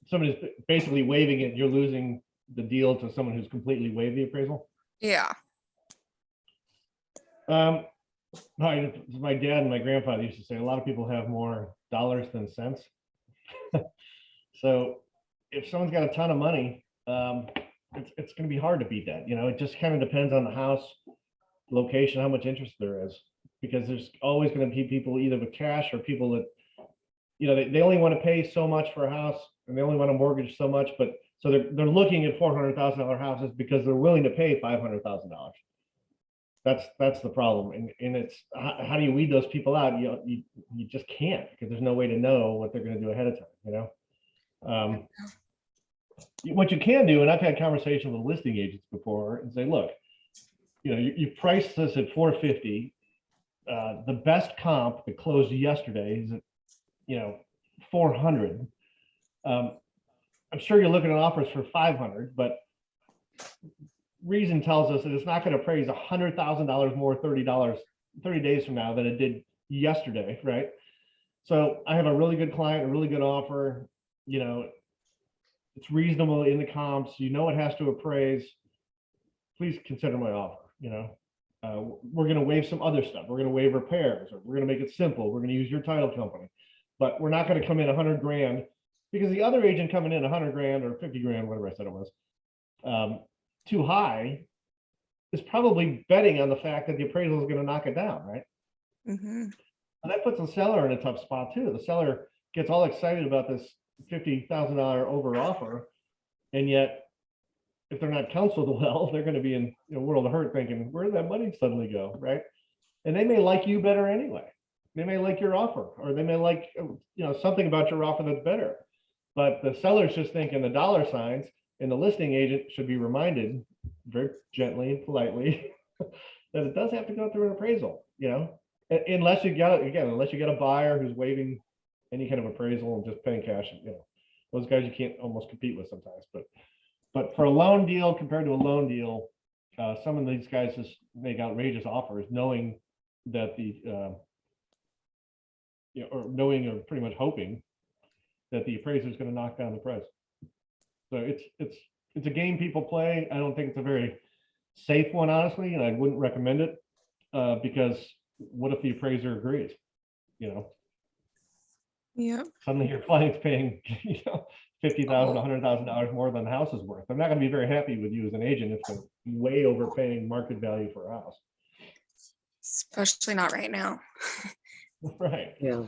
somebody's basically waiving it, you're losing the deal to someone who's completely waived the appraisal? Yeah. My dad and my grandfather used to say a lot of people have more dollars than cents. So if someone's got a ton of money, it's going to be hard to beat that. It just kind of depends on the house location, how much interest there is, because there's always going to be people either with cash or people that, they only want to pay so much for a house and they only want to mortgage so much, but so they're looking at $400,000 houses because they're willing to pay $500,000. That's the problem. And it's how do you weed those people out? You just can't, because there's no way to know what they're going to do ahead of time. What you can do, and I've had conversations with listing agents before, and say, look, you priced this at 450. The best comp that closed yesterday is at 400. I'm sure you're looking at offers for 500, but reason tells us that it's not going to appraise $100,000 more 30 days from now than it did yesterday, right? So I have a really good client, a really good offer. It's reasonable in the comps. It has to appraise. Please consider my offer. We're going to waive some other stuff. We're going to waive repairs, or we're going to make it simple. We're going to use your title company, but we're not going to come in 100 grand, because the other agent coming in 100 grand or 50 grand, whatever I said it was, too high, is probably betting on the fact that the appraisal is going to knock it down, right? Mm-hmm. And that puts the seller in a tough spot too. The seller gets all excited about this $50,000 over offer, and yet if they're not counseled well, they're going to be in a world of hurt, thinking, where did that money suddenly go, right? And they may like you better anyway. They may like your offer, or they may like something about your offer that's better. But the seller's just thinking the dollar signs, and the listing agent should be reminded very gently and politely that it does have to go through an appraisal, unless you got a buyer who's waiving any kind of appraisal and just paying cash. Those guys you can't almost compete with sometimes. But for a loan deal compared to a loan deal, some of these guys just make outrageous offers, knowing that or knowing, or pretty much hoping that the appraiser is going to knock down the price. So it's a game people play. I don't think it's a very safe one, honestly, and I wouldn't recommend it, because what if the appraiser agrees? Yeah. Suddenly your client's paying $50,000, $100,000 more than the house is worth. I'm not going to be very happy with you as an agent if they're way overpaying market value for a house. Especially not right now. Right. Yeah.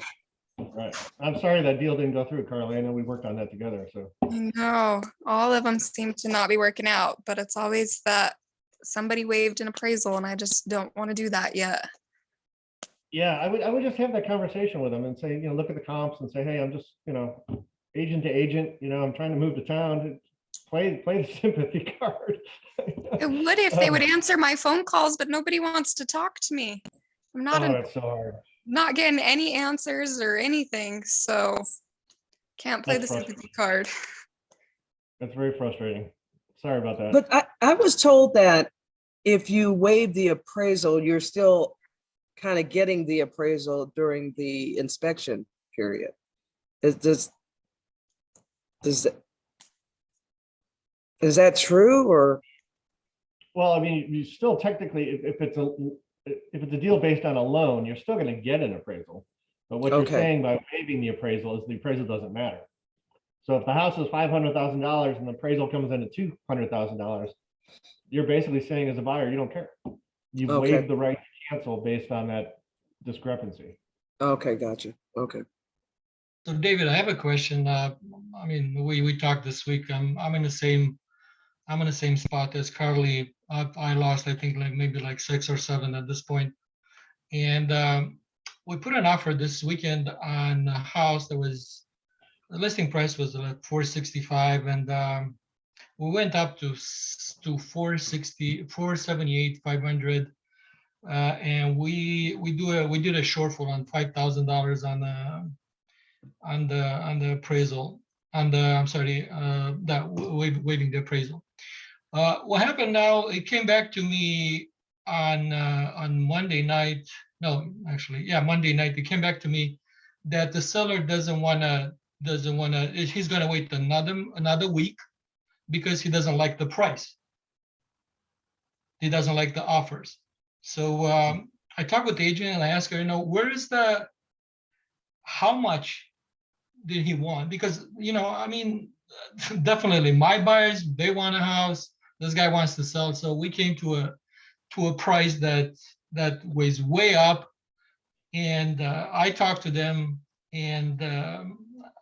Right. I'm sorry that deal didn't go through, Carly. I know we worked on that together. So I know all of them seem to not be working out, but it's always that somebody waived an appraisal, and I just don't want to do that yet. yeah, I would just have that conversation with them and say, look at the comps and say, hey, I'm just, agent to agent, I'm trying to move to town. Play the sympathy card. It would if they would answer my phone calls, but nobody wants to talk to me. I'm not That's so hard. not getting any answers or anything, so can't play That's the sympathy card. That's very frustrating. Sorry about that. But I was told that if you waive the appraisal, you're still kind of getting the appraisal during the inspection period. Is that true, or? Well, I mean, you still technically, if it's a deal based on a loan, you're still going to get an appraisal. But what you're Okay. saying by waiving the appraisal is the appraisal doesn't matter. So if the house is $500,000 and the appraisal comes in at $200,000, you're basically saying as a buyer, you don't care. You've Okay. waived the right to cancel based on that discrepancy. Okay, gotcha. Okay. So David, I have a question. I mean, we talked this week. I'm in the same spot as Carly. I lost, I think, like maybe like 6 or 7 at this point. And we put an offer this weekend on a house that was, the listing price was like 465, and we went up to 460, 478, 500. And we did a shortfall on $5,000 on the appraisal, I'm sorry, that waiving the appraisal. What happened now, it came back to me on Monday night. No, actually, yeah, Monday night, it came back to me that the seller doesn't wanna, he's gonna wait another week because he doesn't like the price. He doesn't like the offers. So I talked with the agent and I asked her, where is how much did he want? Because, I mean, definitely my buyers, they want a house. This guy wants to sell. So we came to a price that was way up. And I talked to them, and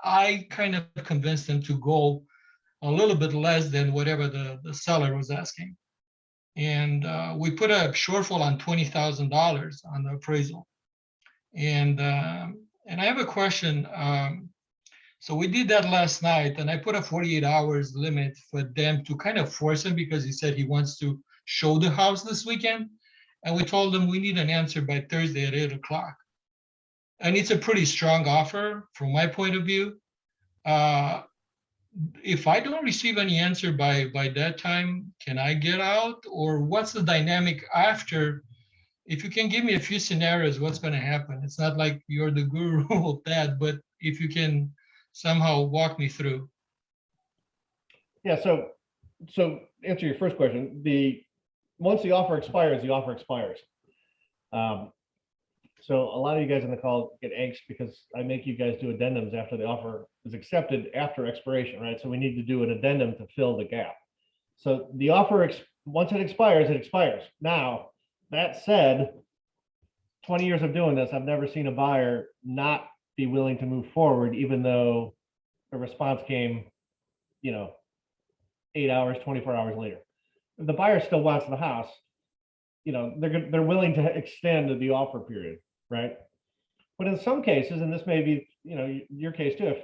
I kind of convinced them to go a little bit less than whatever the seller was asking. And we put a shortfall on $20,000 on the appraisal. And I have a question. So we did that last night, and I put a 48 hours limit for them to kind of force him, because he said he wants to show the house this weekend. And we told them we need an answer by Thursday at 8 o'clock. And it's a pretty strong offer from my point of view. If I don't receive any answer by that time, can I get out? Or what's the dynamic after? If you can give me a few scenarios, what's going to happen? It's not like you're the guru of that, but if you can somehow walk me through. Yeah, so answer your first question, once the offer expires, the offer expires. So a lot of you guys on the call get angst because I make you guys do addendums after the offer is accepted after expiration, right? So we need to do an addendum to fill the gap. So the offer, once it expires. Now, that said, 20 years of doing this, I've never seen a buyer not be willing to move forward, even though a response came, 8 hours, 24 hours later. If the buyer still wants the house, they're willing to extend the offer period, right? But in some cases, and this may be, your case too,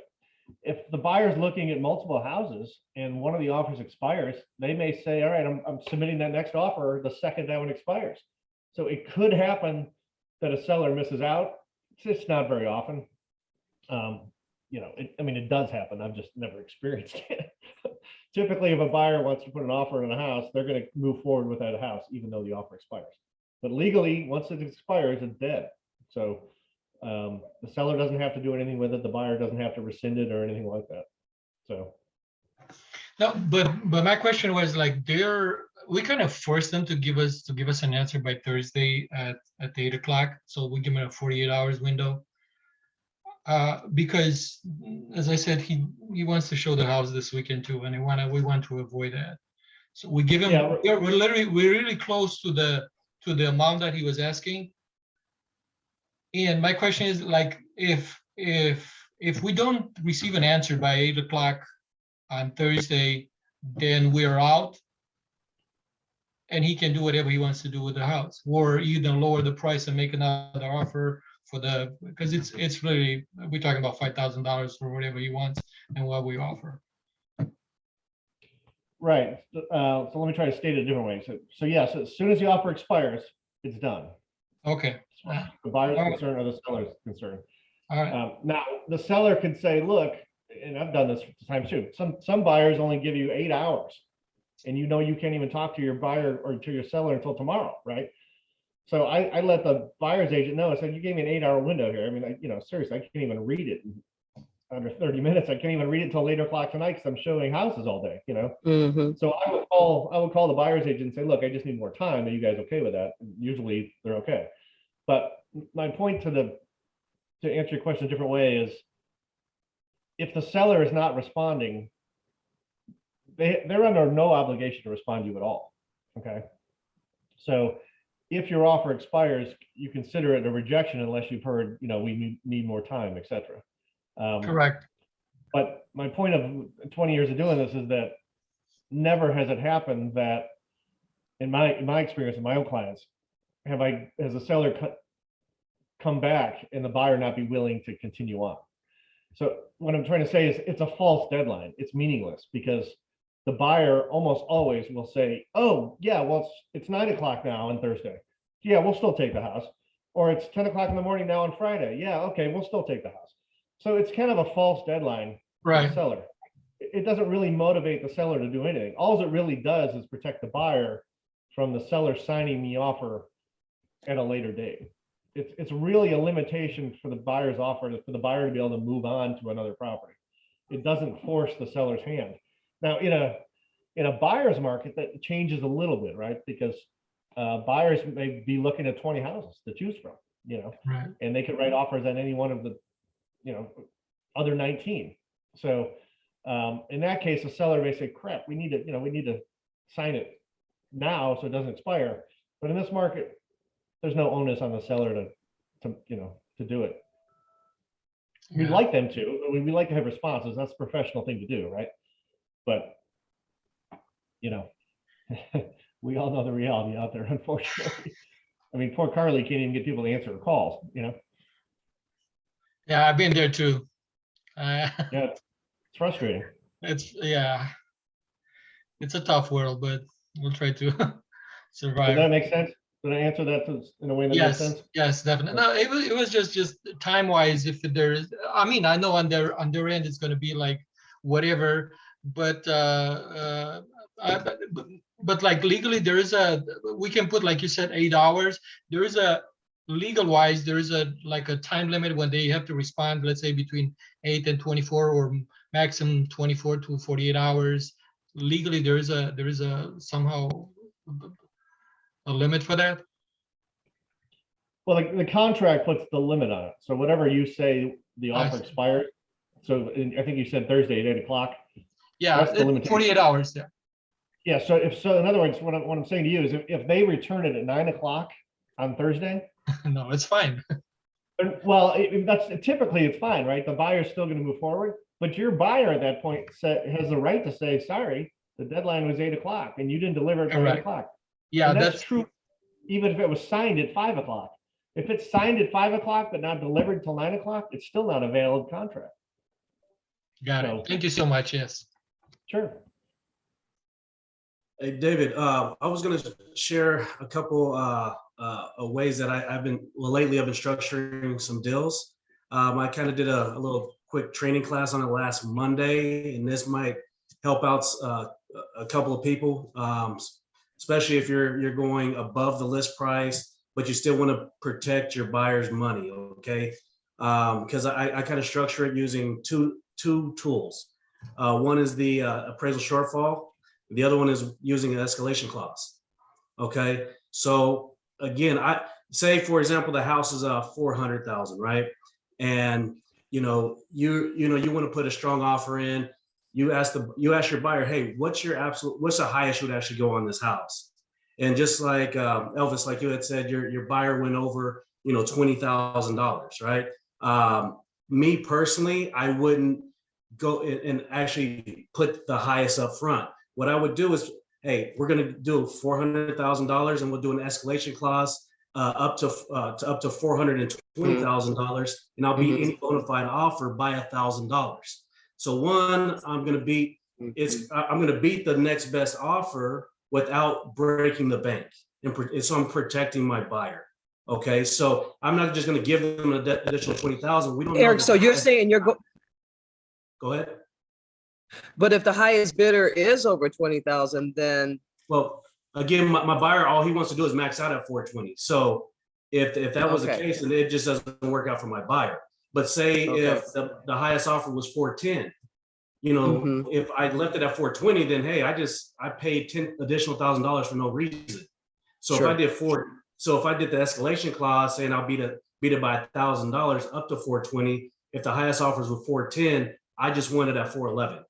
if the buyer's looking at multiple houses and one of the offers expires, they may say, all right, I'm submitting that next offer the second that one expires. So it could happen that a seller misses out. It's not very often. It does happen. I've just never experienced it. Typically, if a buyer wants to put an offer on a house, they're going to move forward with that house, even though the offer expires. But legally, once it expires, it's dead. So the seller doesn't have to do anything with it. The buyer doesn't have to rescind it or anything like that. So. No, but my question was like, we kind of forced them to give us an answer by Thursday at 8 o'clock. So we give them a 48 hours window. Because as I said, he wants to show the house this weekend too, and we want to avoid that. So we give him, we're really close to the amount that he was asking. And my question is, like, if we don't receive an answer by 8 o'clock on Thursday, then we're out, and he can do whatever he wants to do with the house, or either lower the price and make another offer because it's really, we're talking about $5,000 for whatever he wants and what we offer. Right. So let me try to state it a different way. So yes, as soon as the offer expires, it's done. Okay. The buyer's concerned or the seller's concerned. All right. Now the seller can say, look, and I've done this times too. Some buyers only give you 8 hours, and you can't even talk to your buyer or to your seller until tomorrow, right? So I let the buyer's agent know. I said, you gave me an 8 hour window here. I mean, seriously, I can't even read it in under 30 minutes. I can't even read it till 8 o'clock tonight because I'm showing houses all day, So I would call the buyer's agent and say, look, I just need more time. Are you guys okay with that? And usually they're okay. But my point to the to answer your question a different way is, if the seller is not responding, they're under no obligation to respond to you at all. Okay. So if your offer expires, you consider it a rejection unless you've heard, we need more time, et cetera. Correct. But my point of 20 years of doing this is that never has it happened that, in my experience with my own clients, has a seller come back and the buyer not be willing to continue on. So what I'm trying to say is, it's a false deadline. It's meaningless, because the buyer almost always will say, oh yeah, well, it's 9 o'clock now on Thursday. Yeah, we'll still take the house. Or it's 10 o'clock in the morning now on Friday. Yeah, okay, we'll still take the house. So it's kind of a false deadline for Right. the seller. It doesn't really motivate the seller to do anything. All it really does is protect the buyer from the seller signing the offer at a later date. It's really a limitation for the buyer's offer, for the buyer to be able to move on to another property. It doesn't force the seller's hand. Now, in a buyer's market, that changes a little bit, right? Because buyers may be looking at 20 houses to choose from, Right. and they could write offers on any one of the, other 19. So in that case, the seller may say, crap, we need to sign it now so it doesn't expire. But in this market, there's no onus on the seller to do it. We'd Yeah. like them to. We like to have responses. That's a professional thing to do, right? But we all know the reality out there, unfortunately. I mean, poor Carly can't even get people to answer her calls. Yeah, I've been there too. Yeah, it's frustrating. It's a tough world, but we'll try to Does survive. that make sense? Did I answer that in a way that makes Yes, sense? yes, definitely. No, it was just time wise. If there is, I mean, I know on their end it's going to be like whatever, but but like legally there is we can put, like you said, 8 hours. There is a legal wise, there is a time limit when they have to respond. Let's say between 8 and 24, or maximum 24 to 48 hours. Legally, there is a somehow a limit for that. Well, the contract puts the limit on it. So whatever you say the I offer see. expires. So I think you said Thursday at 8 o'clock. Yeah, That's the limitation. 48 hours. Yeah. Yeah. So in other words, what I'm saying to you is, if they return it at 9 o'clock on Thursday, No, it's fine. well, that's typically it's fine, right? The buyer's still going to move forward, but your buyer at that point has the right to say, sorry, the deadline was 8 o'clock and you didn't deliver it by 8 Correct. o'clock. Yeah, And that's true. Even if it was signed at 5 o'clock, if it's signed at 5 o'clock but not delivered till 9 o'clock, it's still not a valid contract. got So- it. Thank you so much. Yes. Sure. Hey, David, I was going to share a couple of ways that lately I've been structuring some deals. I kind of did a little quick training class on it last Monday, and this might help out a couple of people, especially if you're going above the list price, but you still want to protect your buyer's money, okay? Because I kind of structure it using two tools. One is the appraisal shortfall. The other one is using an escalation clause. Okay, so again, I say, for example, the house is 400,000, right? And you want to put a strong offer in. You ask your buyer, hey, what's the highest you would actually go on this house? And just like Elvis, like you had said, your buyer went over, $20,000, right? Me personally, I wouldn't go and actually put the highest up front. What I would do is, hey, we're going to do $400,000, and we'll do an escalation clause up to $420,000, and I'll beat any bona fide offer by $1,000. So one, I'm going to beat the next best offer without breaking the bank, and so I'm protecting my buyer. Okay, so I'm not just going to give them an additional 20,000. We don't. Eric, so you're saying Go ahead. But if the highest bidder is over 20,000, then Well, again, my buyer, all he wants to do is max out at 420. So if that was the Okay. case, then it just doesn't work out for my buyer. But say Okay. if the highest offer was 410, if I left it at 420, then hey, I paid $10 additional $1,000 for no reason. So Sure. if I did the escalation clause saying I'll beat beat it by $1,000 up to 420. If the highest offers were 410, I just won it at 411.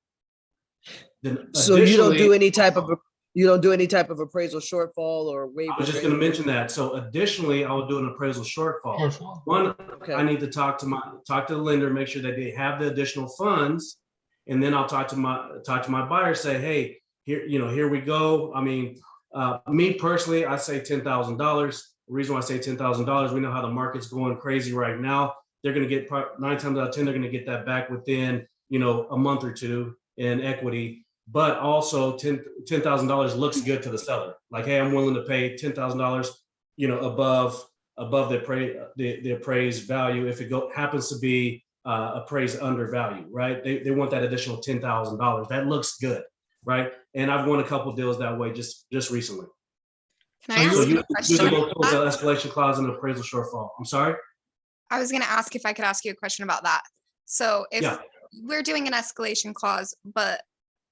Then So you don't do additionally- any type of, you don't do any type of appraisal shortfall or waiver? I was just going to mention that. So additionally, I will do an appraisal shortfall. Shortfall. One, Okay. I need to talk to the lender, make sure that they have the additional funds, and then I'll talk to my buyer, say, hey, here we go. I mean, me personally, I say $10,000. The reason why I say $10,000, we know how the market's going crazy right now. They're going to get 9 times out of 10, they're going to get that back within, a month or two in equity. But also $10,000 looks good to the seller. Like, hey, I'm willing to pay $10,000, above the appraised value if it happens to be appraised under value, right? They want that additional $10,000. That looks good, right? And I've won a couple deals that way just recently. Can I So ask So you you a question? do about the that? escalation clause and the appraisal shortfall. I'm sorry. I was gonna ask if I could ask you a question about that. So if Yeah. we're doing an escalation clause, but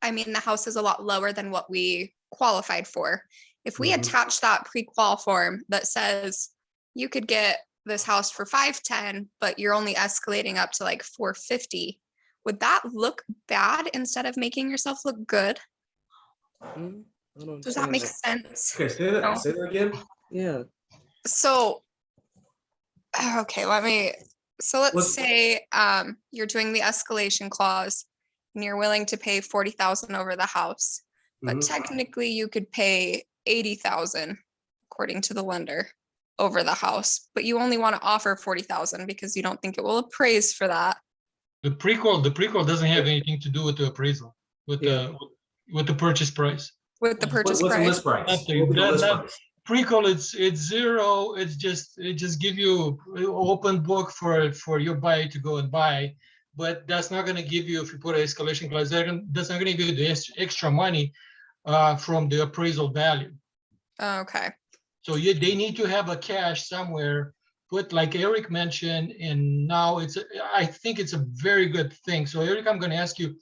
I mean, the house is a lot lower than what we qualified for. If we Mhm. attach that pre-qual form that says you could get this house for 510, but you're only escalating up to like 450, would that look bad instead of making yourself look good? Hmm? I don't Does that understand make sense? Okay, say No. that again. Yeah. So, okay, so let's What's- say you're doing the escalation clause and you're willing to pay 40,000 over the house, but Mhm. technically you could pay 80,000 according to the lender over the house, but you only want to offer 40,000 because you don't think it will appraise for that. The pre-qual doesn't have anything to do with the appraisal, with the purchase price. With the purchase What's the price. list price? Nothing. What would be the list That- price? Pre-qual, it's zero. It just give you open book for your buyer to go and buy, but that's not going to give you, if you put an escalation clause, that's not going to give you the extra money from the appraisal value. Okay. So they need to have a cash somewhere, put like Eric mentioned, and now I think it's a very good thing. So Eric, I'm going to ask you,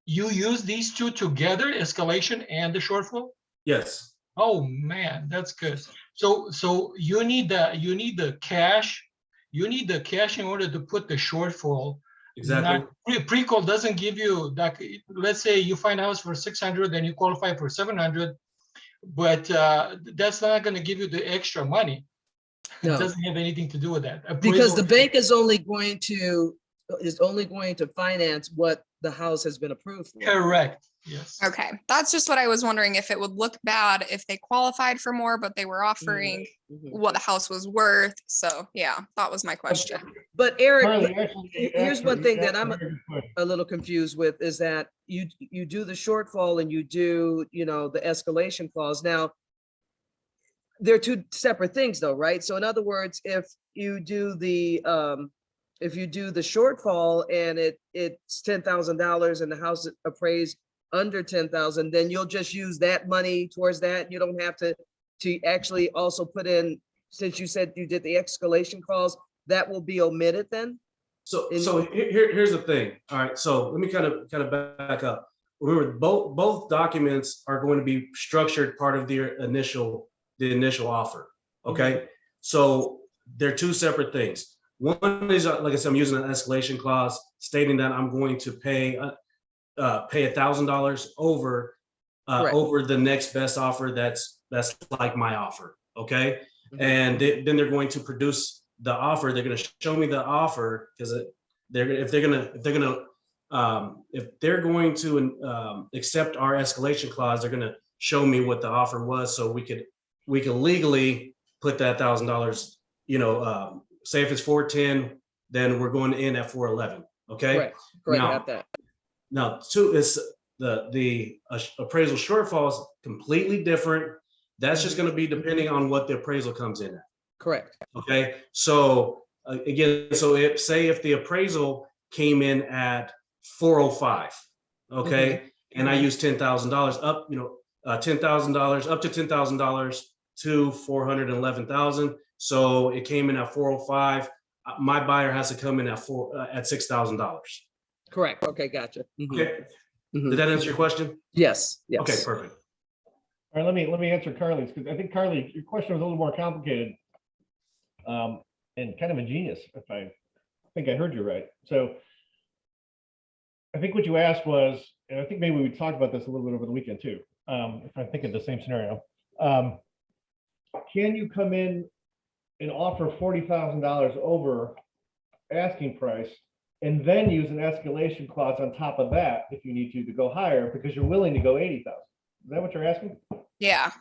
you use these two together, escalation and the shortfall? Yes. Oh man, that's good. So you need the cash. You need the cash in order to put the shortfall. Exactly. Pre-qual doesn't give you that. Let's say you find a house for 600, then you qualify for 700, but that's not going to give you the extra money. It No, doesn't have anything to do with that. because Appraisal- the bank is only going to finance what the house has been approved for. Correct. Yes. Okay. That's just what I was wondering, if it would look bad if they qualified for more, but they were offering Mhm. what the house was worth. So yeah, that was my question. But Eric, Carly, actually, here's one thing that that's a I'm very good question. a little confused with is that you do the shortfall and you do, the escalation clause. Now, they're two separate things though, right? So in other words, if you do the shortfall and it's $10,000 and the house is appraised under 10,000, then you'll just use that money towards that. You don't have to actually also put in, since you said you did the escalation clause, that will be omitted then? So here's the thing. All right. So let me kind of back up. Remember, both documents are going to be structured part of the initial offer. Okay. So they're two separate things. One is, like I said, I'm using an escalation clause stating that I'm going to pay $1,000 over Correct. over the next best offer that's like my offer. Okay. Mhm. And then they're going to produce the offer. They're going to show me the offer because if they're going to accept our escalation clause, they're going to show me what the offer was, so we could legally put that $1,000. Say if it's 410, then we're going to end at 411. Okay. Correct, Now- got that. Now, two is the appraisal shortfall is completely different. That's just going to be depending on what the appraisal comes in at. Correct. Okay, so again, so if the appraisal came in at 405, okay, and I use $10,000 up, $10,000 up to $10,000 to 411,000. So it came in at 405. My buyer has to come in at $6,000. Correct. Okay, gotcha. Mhm. Okay, Mhm. did that answer your question? Yes, yes. Okay, perfect. All right, let me answer Carly's, because I think, Carly, your question was a little more complicated. and kind of a genius, if I think I heard you right. So I think what you asked was, and I think maybe we talked about this a little bit over the weekend too, if I think of the same scenario. Can you come in and offer $40,000 over asking price and then use an escalation clause on top of that if you need to go higher because you're willing to go 80,000? Is that what you're asking? Yeah.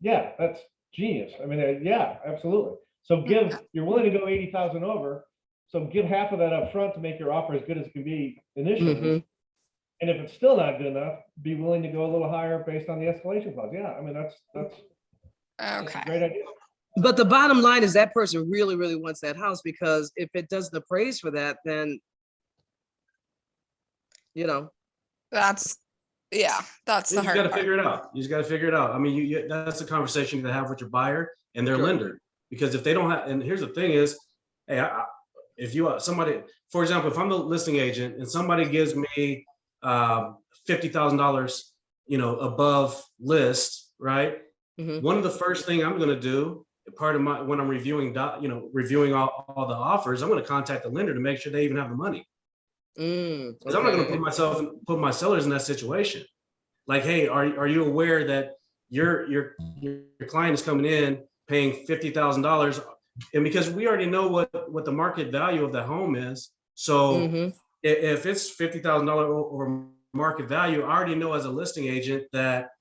Yeah, that's genius. I mean, yeah, absolutely. So you're willing to go 80,000 over. So give half of that up front to make your offer as good as it can be initially. Mhm. And if it's still not good enough, be willing to go a little higher based on the escalation clause. Yeah, I mean, that's a Okay. great idea. But the bottom line is that person really, really wants that house, because if it doesn't appraise for that, then, you know, That's that's You the just hard gotta part. figure it out. You just gotta figure it out. I mean, that's a conversation to have with your buyer and their Sure. lender. Because if they don't have, and here's the thing is, hey, if you, somebody, for example, if I'm the listing agent and somebody gives me $50,000, above list, right? Mhm. One of the first thing I'm gonna do, part of when I'm reviewing, reviewing all the offers, I'm gonna contact the lender to make sure they even have the money. Because I'm not Okay. gonna put my sellers in that situation. Like, hey, are you aware that your client is coming in paying $50,000, and because we already know what the market value of the home is, so Mhm. if it's $50,000 over market value, I already know as a listing agent that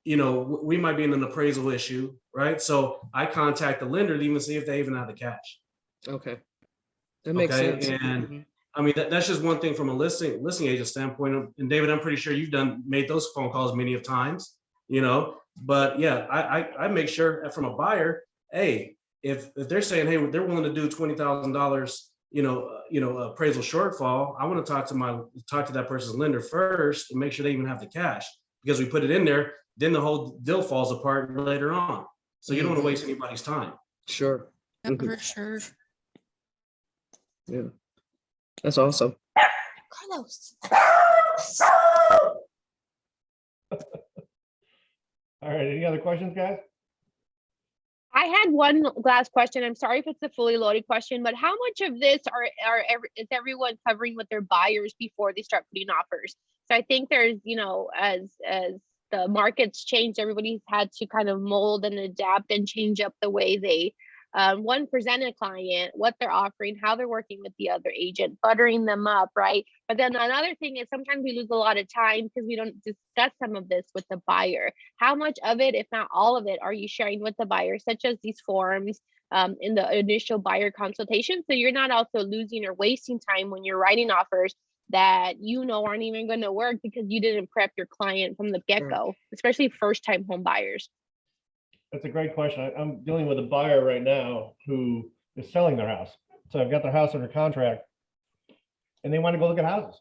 we might be in an appraisal issue, right? So I contact the lender to even see if they even have the cash. Okay. That makes Okay, sense. and Mhm. I mean that's just one thing from a listing agent standpoint. And David, I'm pretty sure you've made those phone calls many of times, But yeah, I make sure from a buyer, hey, if they're saying, hey, they're willing to do $20,000, appraisal shortfall, I want to talk to that person's lender first and make sure they even have the cash, because we put it in there, then the whole deal falls apart later on. So you don't want to waste anybody's time. Sure. Yeah, Mhm. for sure. Yeah. That's awesome. Carlos. All right, any other questions, guys? I had one last question. I'm sorry if it's a fully loaded question, but how much of this is everyone covering with their buyers before they start putting offers? So I think there's, as the markets change, everybody's had to kind of mold and adapt and change up the way they one, present a client, what they're offering, how they're working with the other agent, buttering them up, right? But then another thing is sometimes we lose a lot of time because we don't discuss some of this with the buyer. How much of it, if not all of it, are you sharing with the buyer, such as these forms in the initial buyer consultation? So you're not also losing or wasting time when you're writing offers that aren't even going to work because you didn't prep your client from the get-go, especially first-time home buyers. That's a great question. I'm dealing with a buyer right now who is selling their house. So I've got their house under contract and they want to go look at houses.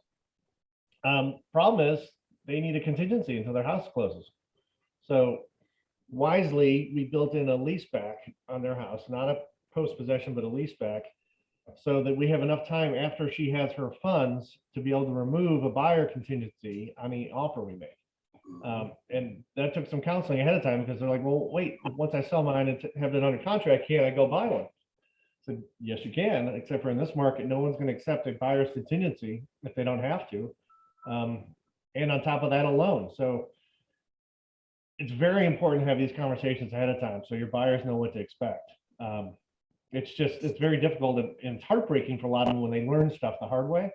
Problem is they need a contingency until their house closes. So wisely, we built in a lease back on their house, not a post-possession, but a lease back, so that we have enough time after she has her funds to be able to remove a buyer contingency on the offer we make. And that took some counseling ahead of time because they're like, well, wait, once I sell mine and have it under contract, can I go buy one? So yes, you can, except for in this market, no one's going to accept a buyer's contingency if they don't have to. And on top of that, a loan. So it's very important to have these conversations ahead of time so your buyers know what to expect. It's very difficult and it's heartbreaking for a lot of them when they learn stuff the hard way.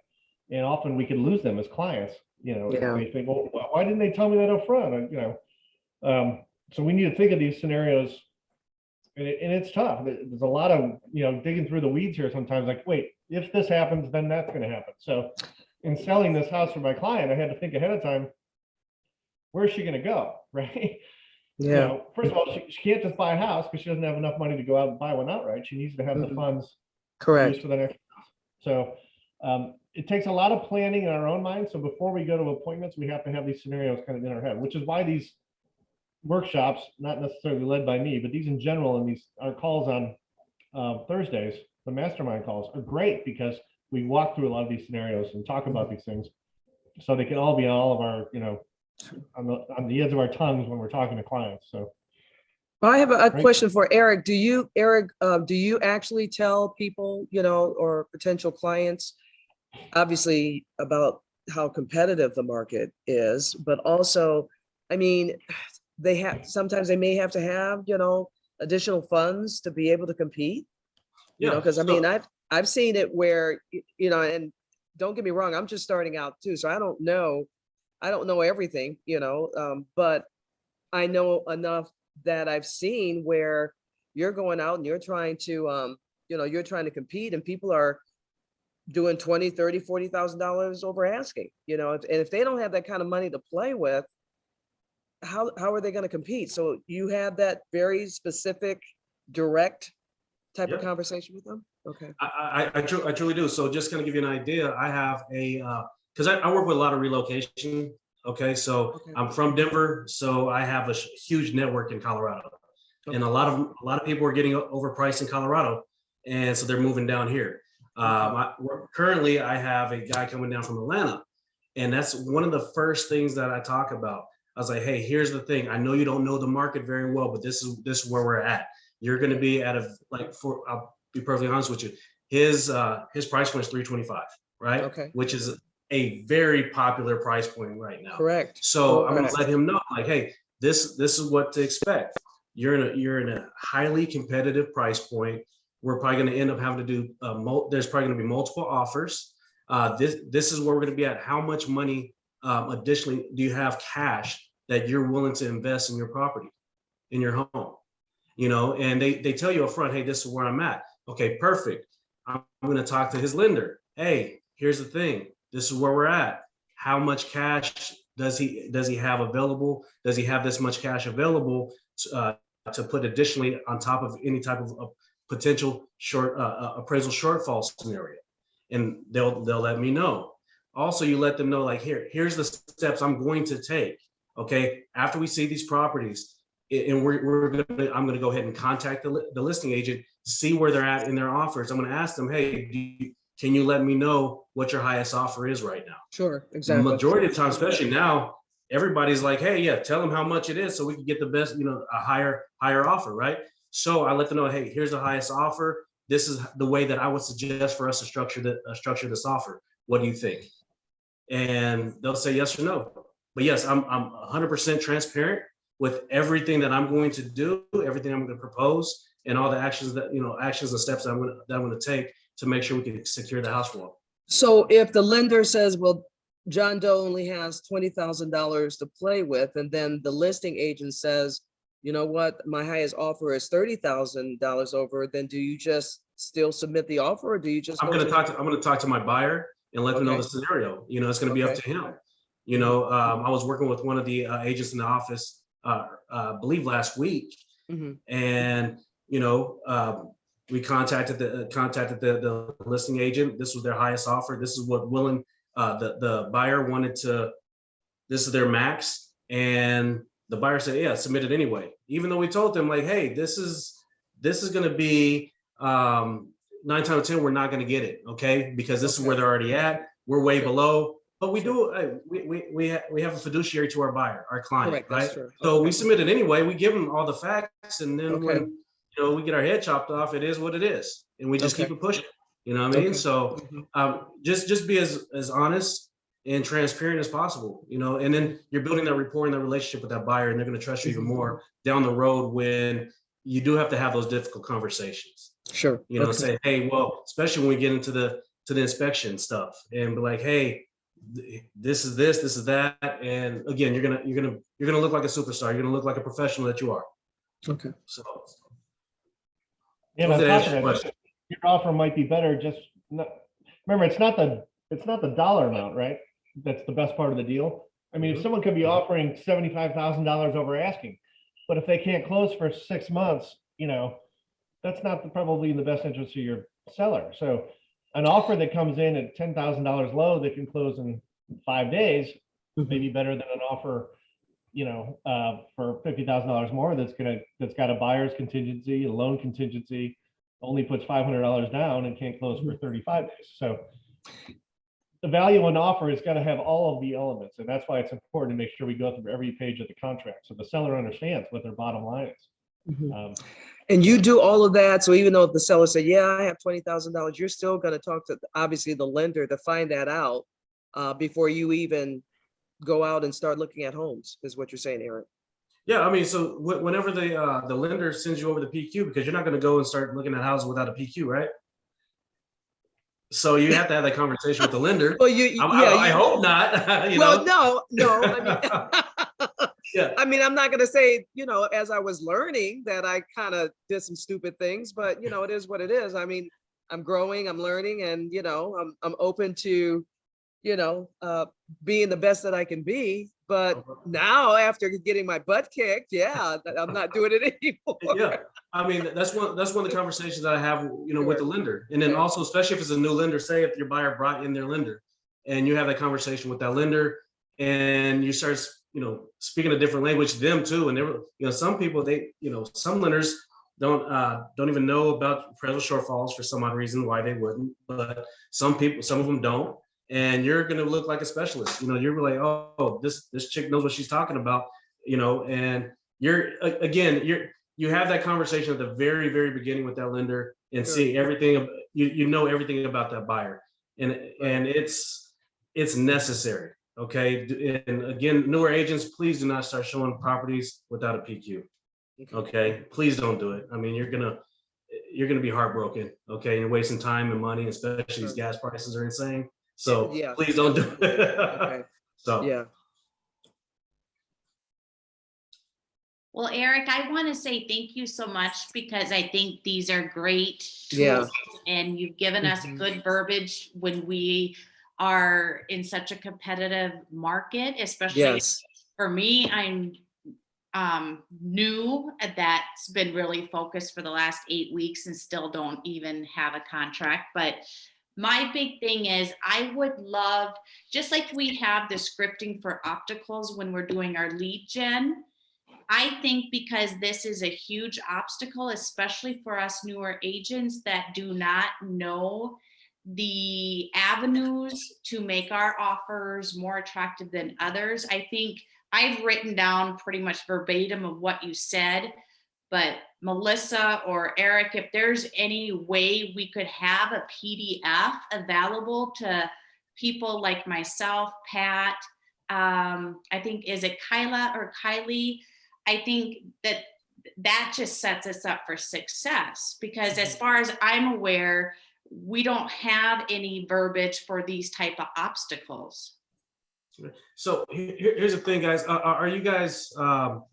And often we could lose them as clients, Yeah. they think, well, why didn't they tell me that up front? So we need to think of these scenarios, and it's tough. There's a lot of, digging through the weeds here sometimes, like, wait, if this happens, then that's going to happen. So in selling this house for my client, I had to think ahead of time, where's she going to go? Right. Yeah. First of all, she can't just buy a house because she doesn't have enough money to go out and buy one outright. She needs to have the funds Correct. used for the next house. So it takes a lot of planning in our own mind. So before we go to appointments, we have to have these scenarios kind of in our head, which is why these workshops, not necessarily led by me, but these in general, and our calls on Thursdays, the mastermind calls are great because we walk through a lot of these scenarios and talk about these things, so they can all be all of our, on the edge of our tongues when we're talking to clients. So I have a Great. question for Eric. Eric, do you actually tell people, or potential clients, obviously about how competitive the market is, but also, I mean, sometimes they may have to have, additional funds to be able to compete, Yeah, because I so- mean, I've seen it where, and don't get me wrong, I'm just starting out too, so I don't know everything, but I know enough that I've seen where you're going out and you're trying to, you're trying to compete and people are doing 20, 30, $40,000 over asking, and if they don't have that kind of money to play with, how are they going to compete? So you have that very specific, direct type of Yeah. conversation with them? Okay. I truly do. So just kind of give you an idea, I have because I work with a lot of relocation. Okay, so Okay. I'm from Denver, so I have a huge network in Colorado, and a lot of people are getting overpriced in Colorado, and so they're moving down here. Currently, I have a guy coming down from Atlanta, and that's one of the first things that I talk about. I was like, hey, here's the thing. I know you don't know the market very well, but this is where we're at. You're going to be at I'll be perfectly honest with you. His price point is 325, right? Okay. Which is a very popular price point right now. Correct. So I'm going to Correct. let him know, like, hey, this is what to expect. You're in a highly competitive price point. We're probably going to end up having to do. There's probably going to be multiple offers. This is where we're going to be at. How much money additionally do you have cash that you're willing to invest in your property, in your home? And they tell you up front, hey, this is where I'm at. Okay, perfect. I'm going to talk to his lender. Hey, here's the thing. This is where we're at. How much cash does he have available? Does he have this much cash available to put additionally on top of any type of potential appraisal shortfall scenario? And they'll let me know. Also, you let them know, like, here's the steps I'm going to take. Okay, after we see these properties, and I'm gonna go ahead and contact the listing agent, see where they're at in their offers. I'm gonna ask them, hey, can you let me know what your highest offer is right now? Sure, exactly. Majority of the time, especially now, everybody's like, hey, yeah, tell them how much it is so we can get the best, a higher offer, right? So I let them know, hey, here's the highest offer. This is the way that I would suggest for us to structure this offer. What do you think? And they'll say yes or no. But yes, I'm 100% transparent with everything that I'm going to do, everything I'm going to propose, and all the actions and steps that I'm going to take to make sure we can secure the house for them. So if the lender says, well, John Doe only has $20,000 to play with, and then the listing agent says, you know what, my highest offer is $30,000 over, then do you just still submit the offer, or do you just? I'm going to talk to my buyer and let them know the scenario. It's going to be up to him. I was working with one of the agents in the office, I believe last week, and we contacted the listing agent. This was their highest offer. This is what the buyer wanted to. This is their max, and the buyer said, "Yeah, submit it anyway." Even though we told them, like, "Hey, this is going to be 9 times out of 10, we're not going to get it, okay? Because this is where they're already at. We're way below." But we do. We have a fiduciary to our buyer, our client, Correct, right? that's true. So we submit it anyway. We give them all the facts, and then when we get our head chopped off, it is what it is, and we just keep it pushing. You know what I mean? So just be as honest and transparent as possible. And then you're building that rapport and that relationship with that buyer, and they're going to trust you even more down the road when you do have to have those difficult conversations. Sure. Say, hey, well, especially when we get into the inspection stuff, and be like, hey, this is that, and again, you're gonna look like a superstar. You're gonna look like a professional that you are. Okay. So Yeah, on top of that, your offer might be better. Remember, it's not the dollar amount, right? That's the best part of the deal. I mean, if someone could be offering $75,000 over asking, but if they can't close for 6 months, that's not probably in the best interest of your seller. So an offer that comes in at $10,000 low that can close in 5 days may be better than an offer, for $50,000 more that's got a buyer's contingency, a loan contingency, only puts $500 down and can't close for 35 days. So the value on offer is going to have all of the elements, and that's why it's important to make sure we go through every page of the contract so the seller understands what their bottom line is. Um, And you do all of that. So even though the seller said, yeah, I have $20,000, you're still going to talk to obviously the lender to find that out before you even go out and start looking at homes, is what you're saying, Eric. Yeah, I mean, so whenever the lender sends you over the PQ, because you're not going to go and start looking at houses without a PQ, right? So you have to have that conversation with the lender. Well, I hope not. You well, know? no. I mean, Yeah. I mean, I'm not going to say, as I was learning that I kind of did some stupid things, but it is what it is. I mean, I'm growing, I'm learning, and I'm open to, being the best that I can be. But now, after getting my butt kicked, yeah, I'm not doing it anymore. Yeah, I mean, that's one of the conversations that I have, with the lender. And then Okay. also, especially if it's a new lender, say if your buyer brought in their lender and you have that conversation with that lender and you start, speaking a different language to them too. And they're, some people, some lenders don't even know about appraisal shortfalls for some odd reason why they wouldn't, but some of them don't. And you're going to look like a specialist. You're like, oh, this chick knows what she's talking about, and you have that conversation at the very, very beginning with that lender and Sure. see everything, you know everything about that buyer. And it's necessary. Okay. And again, newer agents, please do not start showing properties without a PQ. Okay. Please don't do it. I mean, you're going to be heartbroken. Okay. You're wasting time and money, especially these gas prices are insane. So Yeah. please don't do it. Okay. So Yeah. Well, Eric, I want to say thank you so much because I think these are great tools, Yeah. and you've given us good verbiage when we are in such a competitive market, especially Yes. for me. I'm new, that's been really focused for the last 8 weeks and still don't even have a contract. But my big thing is I would love, just like we have the scripting for opticals when we're doing our lead gen, I think because this is a huge obstacle, especially for us newer agents that do not know the avenues to make our offers more attractive than others. I think I've written down pretty much verbatim of what you said, but Melissa or Eric, if there's any way we could have a PDF available to people like myself, Pat, I think, is it Kyla or Kylie? I think that just sets us up for success, because as far as I'm aware, we don't have any verbiage for these type of obstacles. So here's the thing, guys. Are you guys, any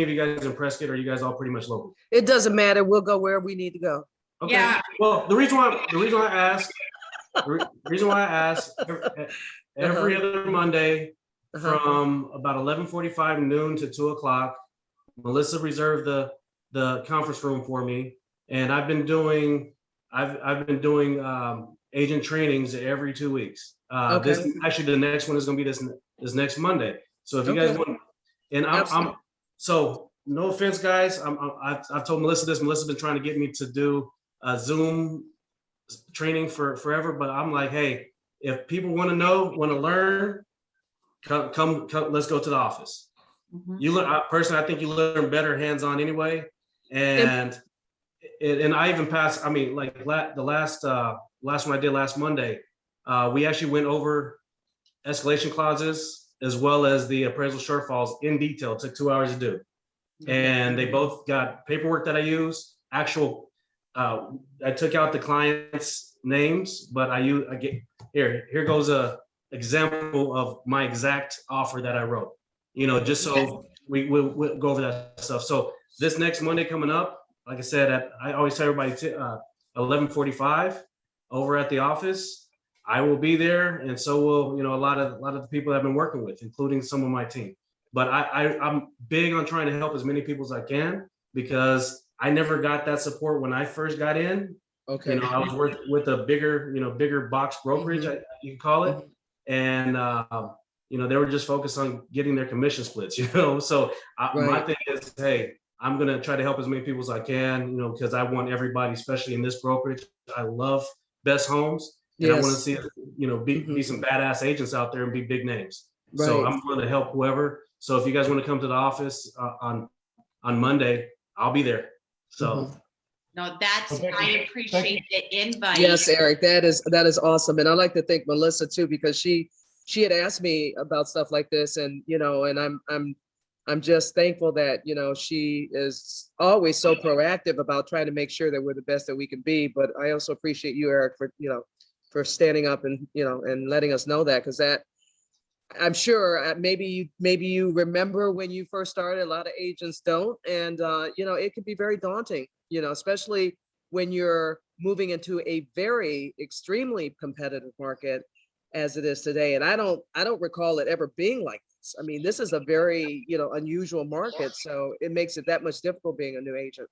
of you guys in Prescott? Or are you guys all pretty much local? It doesn't matter. We'll go wherever we need to go. Okay. Yeah. Well, the reason why I asked every other Monday from about 11:45 noon to 2 o'clock, Melissa reserved the conference room for me, and I've been doing agent trainings every 2 weeks. This actually, the next one is going to be this next Monday. So if you guys want, and I'm so no offense, guys. I've told Melissa this. Melissa's been trying to get me to do a Zoom training for forever, but I'm like, hey, if people want to learn, come, let's go to the office. You learn, personally, I think you learn better hands-on anyway. And I even passed, I mean, like the last one I did last Monday, we actually went over escalation clauses as well as the appraisal shortfalls in detail. It took 2 hours to do. And they both got paperwork that I use, actual, I took out the client's names, but here goes a example of my exact offer that I wrote, just so we'll go over that stuff. So this next Monday coming up, like I said, I always tell everybody 11:45 over at the office. I will be there, and so will a lot of the people I've been working with, including some of my team. But I'm big on trying to help as many people as I can, because I never got that support when I first got in. Okay. I was working with a bigger box brokerage, you can call it, and they were just focused on getting their commission splits. So my thing is, hey, I'm gonna try to help as many people as I can, because I want everybody, especially in this brokerage. I love best homes, and I want to see be some badass agents out there and be big names. So I'm going to help whoever. So if you guys want to come to the office on on Monday, I'll be there. So No, that's, Okay. I appreciate the invite. Yes, Eric, that is awesome. And I like to thank Melissa too, because she had asked me about stuff like this, and and I'm just thankful that, she is always so proactive about trying to make sure that we're the best that we can be. But I also appreciate you, Eric, for standing up and, and letting us know that, because that, I'm sure maybe you remember when you first started, a lot of agents don't. And, it can be very daunting, especially when you're moving into a very extremely competitive market as it is today. And I don't recall it ever being like this. I mean, this is a very, unusual market. So it makes it that much difficult being a new agent.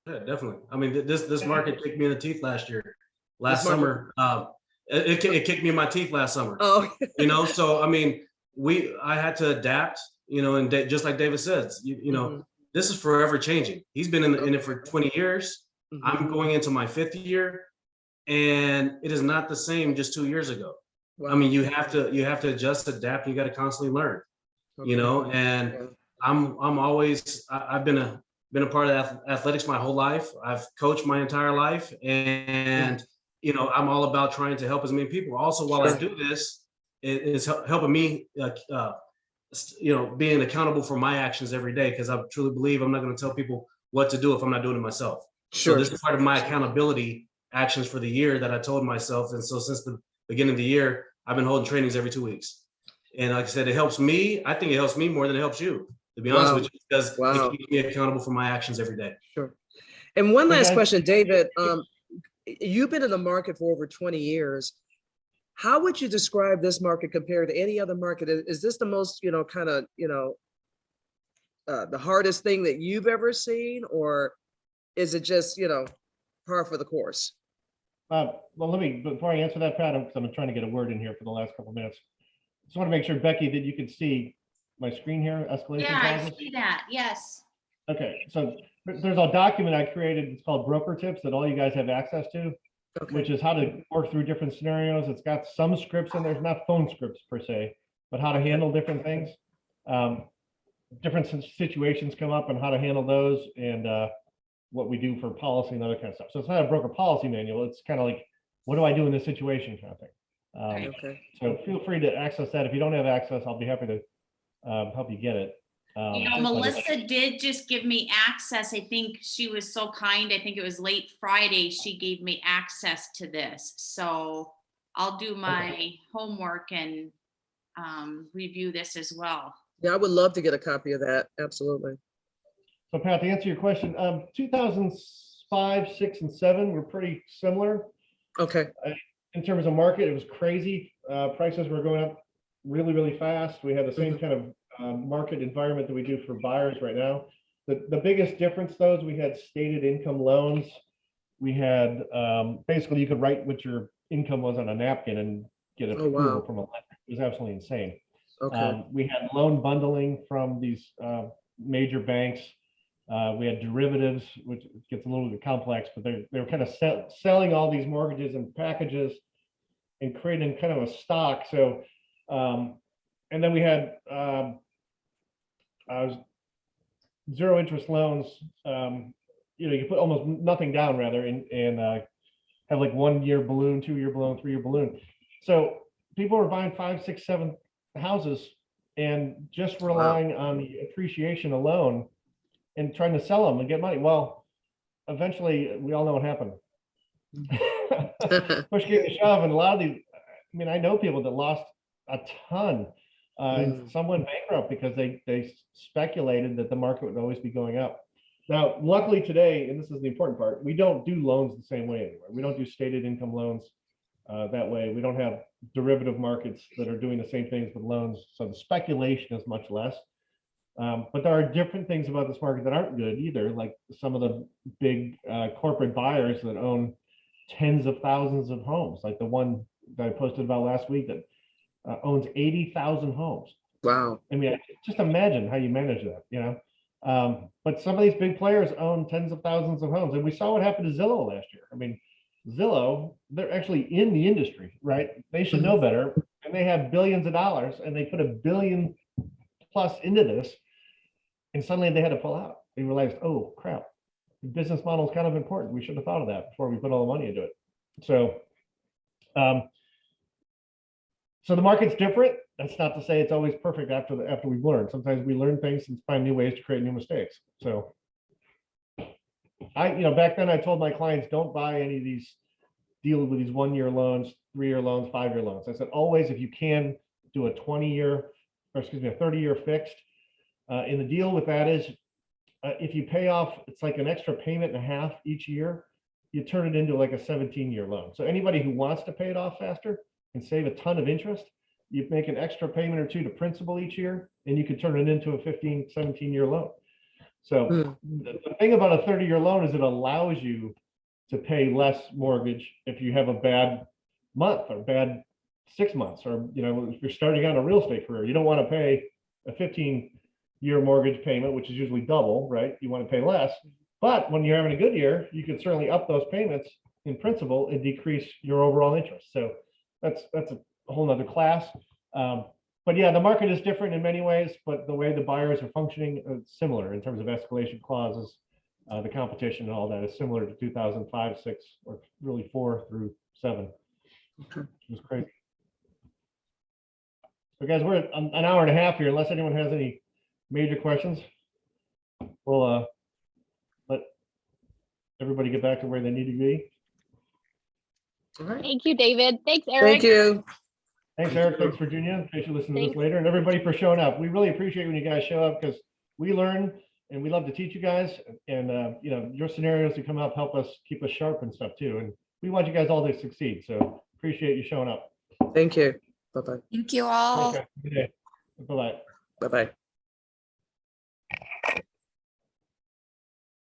yeah, definitely. I mean, this market kicked me in the teeth last This market- summer. It kicked me in my teeth last summer. Oh, So I mean, I had to adapt, and just like David says, Mhm. this is forever changing. He's been in it for 20 years. Mhm. I'm going into my 5th year, and it is not the same just 2 years ago. I mean, you have to adjust, adapt. You got to constantly learn, Okay. and Yeah. I'm always, I've been a part of athletics my whole life. I've coached my entire life, and I'm all about trying to help as many people. Also, while I do this, it is helping me, being accountable for my actions every day, because I truly believe I'm not going to tell people what to do if I'm not doing it myself. So Sure. this is part of my accountability actions for the year that I told myself. And so since the beginning of the year, I've been holding trainings every 2 weeks. And like I said, it helps me. I think it helps me more than it helps you, to be honest with you, because it keeps me accountable for my actions every day. Sure. And one Hey, last guys. question, David. You've been in the market for over 20 years. How would you describe this market compared to any other market? Is this the most, kind of, the hardest thing that you've ever seen, or is it just, par for the course? Well, before I answer that, Pat, because I'm trying to get a word in here for the last couple of minutes. Just want to make sure, Becky, that you can see my screen here, escalation Yeah, I clauses. see that. Yes. Okay, so there's a document I created. It's called Broker Tips that all you guys have access to, Okay. which is how to work through different scenarios. It's got some scripts in there, it's not phone scripts per se, but how to handle different things. Different situations come up and how to handle those, and what we do for policy and other kind of stuff. So it's not a broker policy manual. It's kind of like, what do I do in this situation kind of thing. Okay. So feel free to access that. If you don't have access, I'll be happy to help you get it. Melissa did just give me access. I think she was so kind. I think it was late Friday. She gave me access to this. So I'll do my homework and review this as well. Yeah, I would love to get a copy of that. Absolutely. So Pat, to answer your question, 2005, 6, and 7 were pretty similar. Okay. In terms of market, it was crazy. Prices were going up really, really fast. We had the same kind of market environment that we do for buyers right now. The biggest difference, though, is we had stated income loans. We had basically you could write what your income was on a napkin and get approval from a lender. It was absolutely insane. Okay. We had loan bundling from these major banks. We had derivatives, which gets a little bit complex, but they were kind of selling all these mortgages and packages and creating kind of a stock. So, and then we had zero interest loans. You put almost nothing down rather, and have like 1 year balloon, 2 year balloon, 3 year balloon. So people were buying 5, 6, 7 houses and just relying on the appreciation alone and trying to sell them and get money. Well, eventually we all know what happened. Push came to shove, and a lot of these, I mean, I know people that lost a ton. Some went bankrupt because they speculated that the market would always be going up. Now, luckily today, and this is the important part, we don't do loans the same way anymore. We don't do stated income loans that way. We don't have derivative markets that are doing the same things with loans. So the speculation is much less. But there are different things about this market that aren't good either, like some of the big corporate buyers that own tens of thousands of homes, like the one that I posted about last week that owns 80,000 homes. Wow. I mean, just imagine how you manage that, but some of these big players own tens of thousands of homes. And we saw what happened to Zillow last year. I mean, Zillow, they're actually in the industry, right? They should know better. And they have billions of dollars, and they put $1 billion+ into this. And suddenly they had to pull out. we realized, oh crap, the business model is kind of important. We should have thought of that before we put all the money into it. So, so the market's different. That's not to say it's always perfect after we've learned. Sometimes we learn things and find new ways to create new mistakes. So back then I told my clients, don't buy any of these deals with these 1-year loans, 3-year loans, 5-year loans. I said, always, if you can, do a 30-year fixed. In the deal with that is, if you pay off, it's like an extra payment and a half each year, you turn it into like a 17-year loan. So anybody who wants to pay it off faster and save a ton of interest, you make an extra payment or two to principal each year, and you can turn it into a 15, 17-year loan. So the thing about a 30-year loan is it allows you to pay less mortgage if you have a bad month or bad 6 months, or if you're starting out a real estate career, you don't want to pay a 15-year mortgage payment, which is usually double, right? You want to pay less. But when you're having a good year, you can certainly up those payments in principal and decrease your overall interest. So that's a whole nother class. But yeah, the market is different in many ways, but the way the buyers are functioning is similar in terms of escalation clauses. The competition and all that is similar to 2005, 6, or really 4 through 7. Okay. It was crazy. So guys, we're at an hour and a half here. Unless anyone has any major questions, we'll let everybody get back to where they need to be. All right. Thank you, David. Thanks, Eric. Thank you. Thanks, Eric. Thanks, Virginia. In case you listen to this Thanks. later, and everybody for showing up. We really appreciate when you guys show up, because we learn and we love to teach you guys. And your scenarios to come up help us keep us sharp and stuff too. And we want you guys all to succeed. So appreciate you showing up. Thank you. Bye-bye. Thank you all. Good day. Bye-bye. Bye-bye.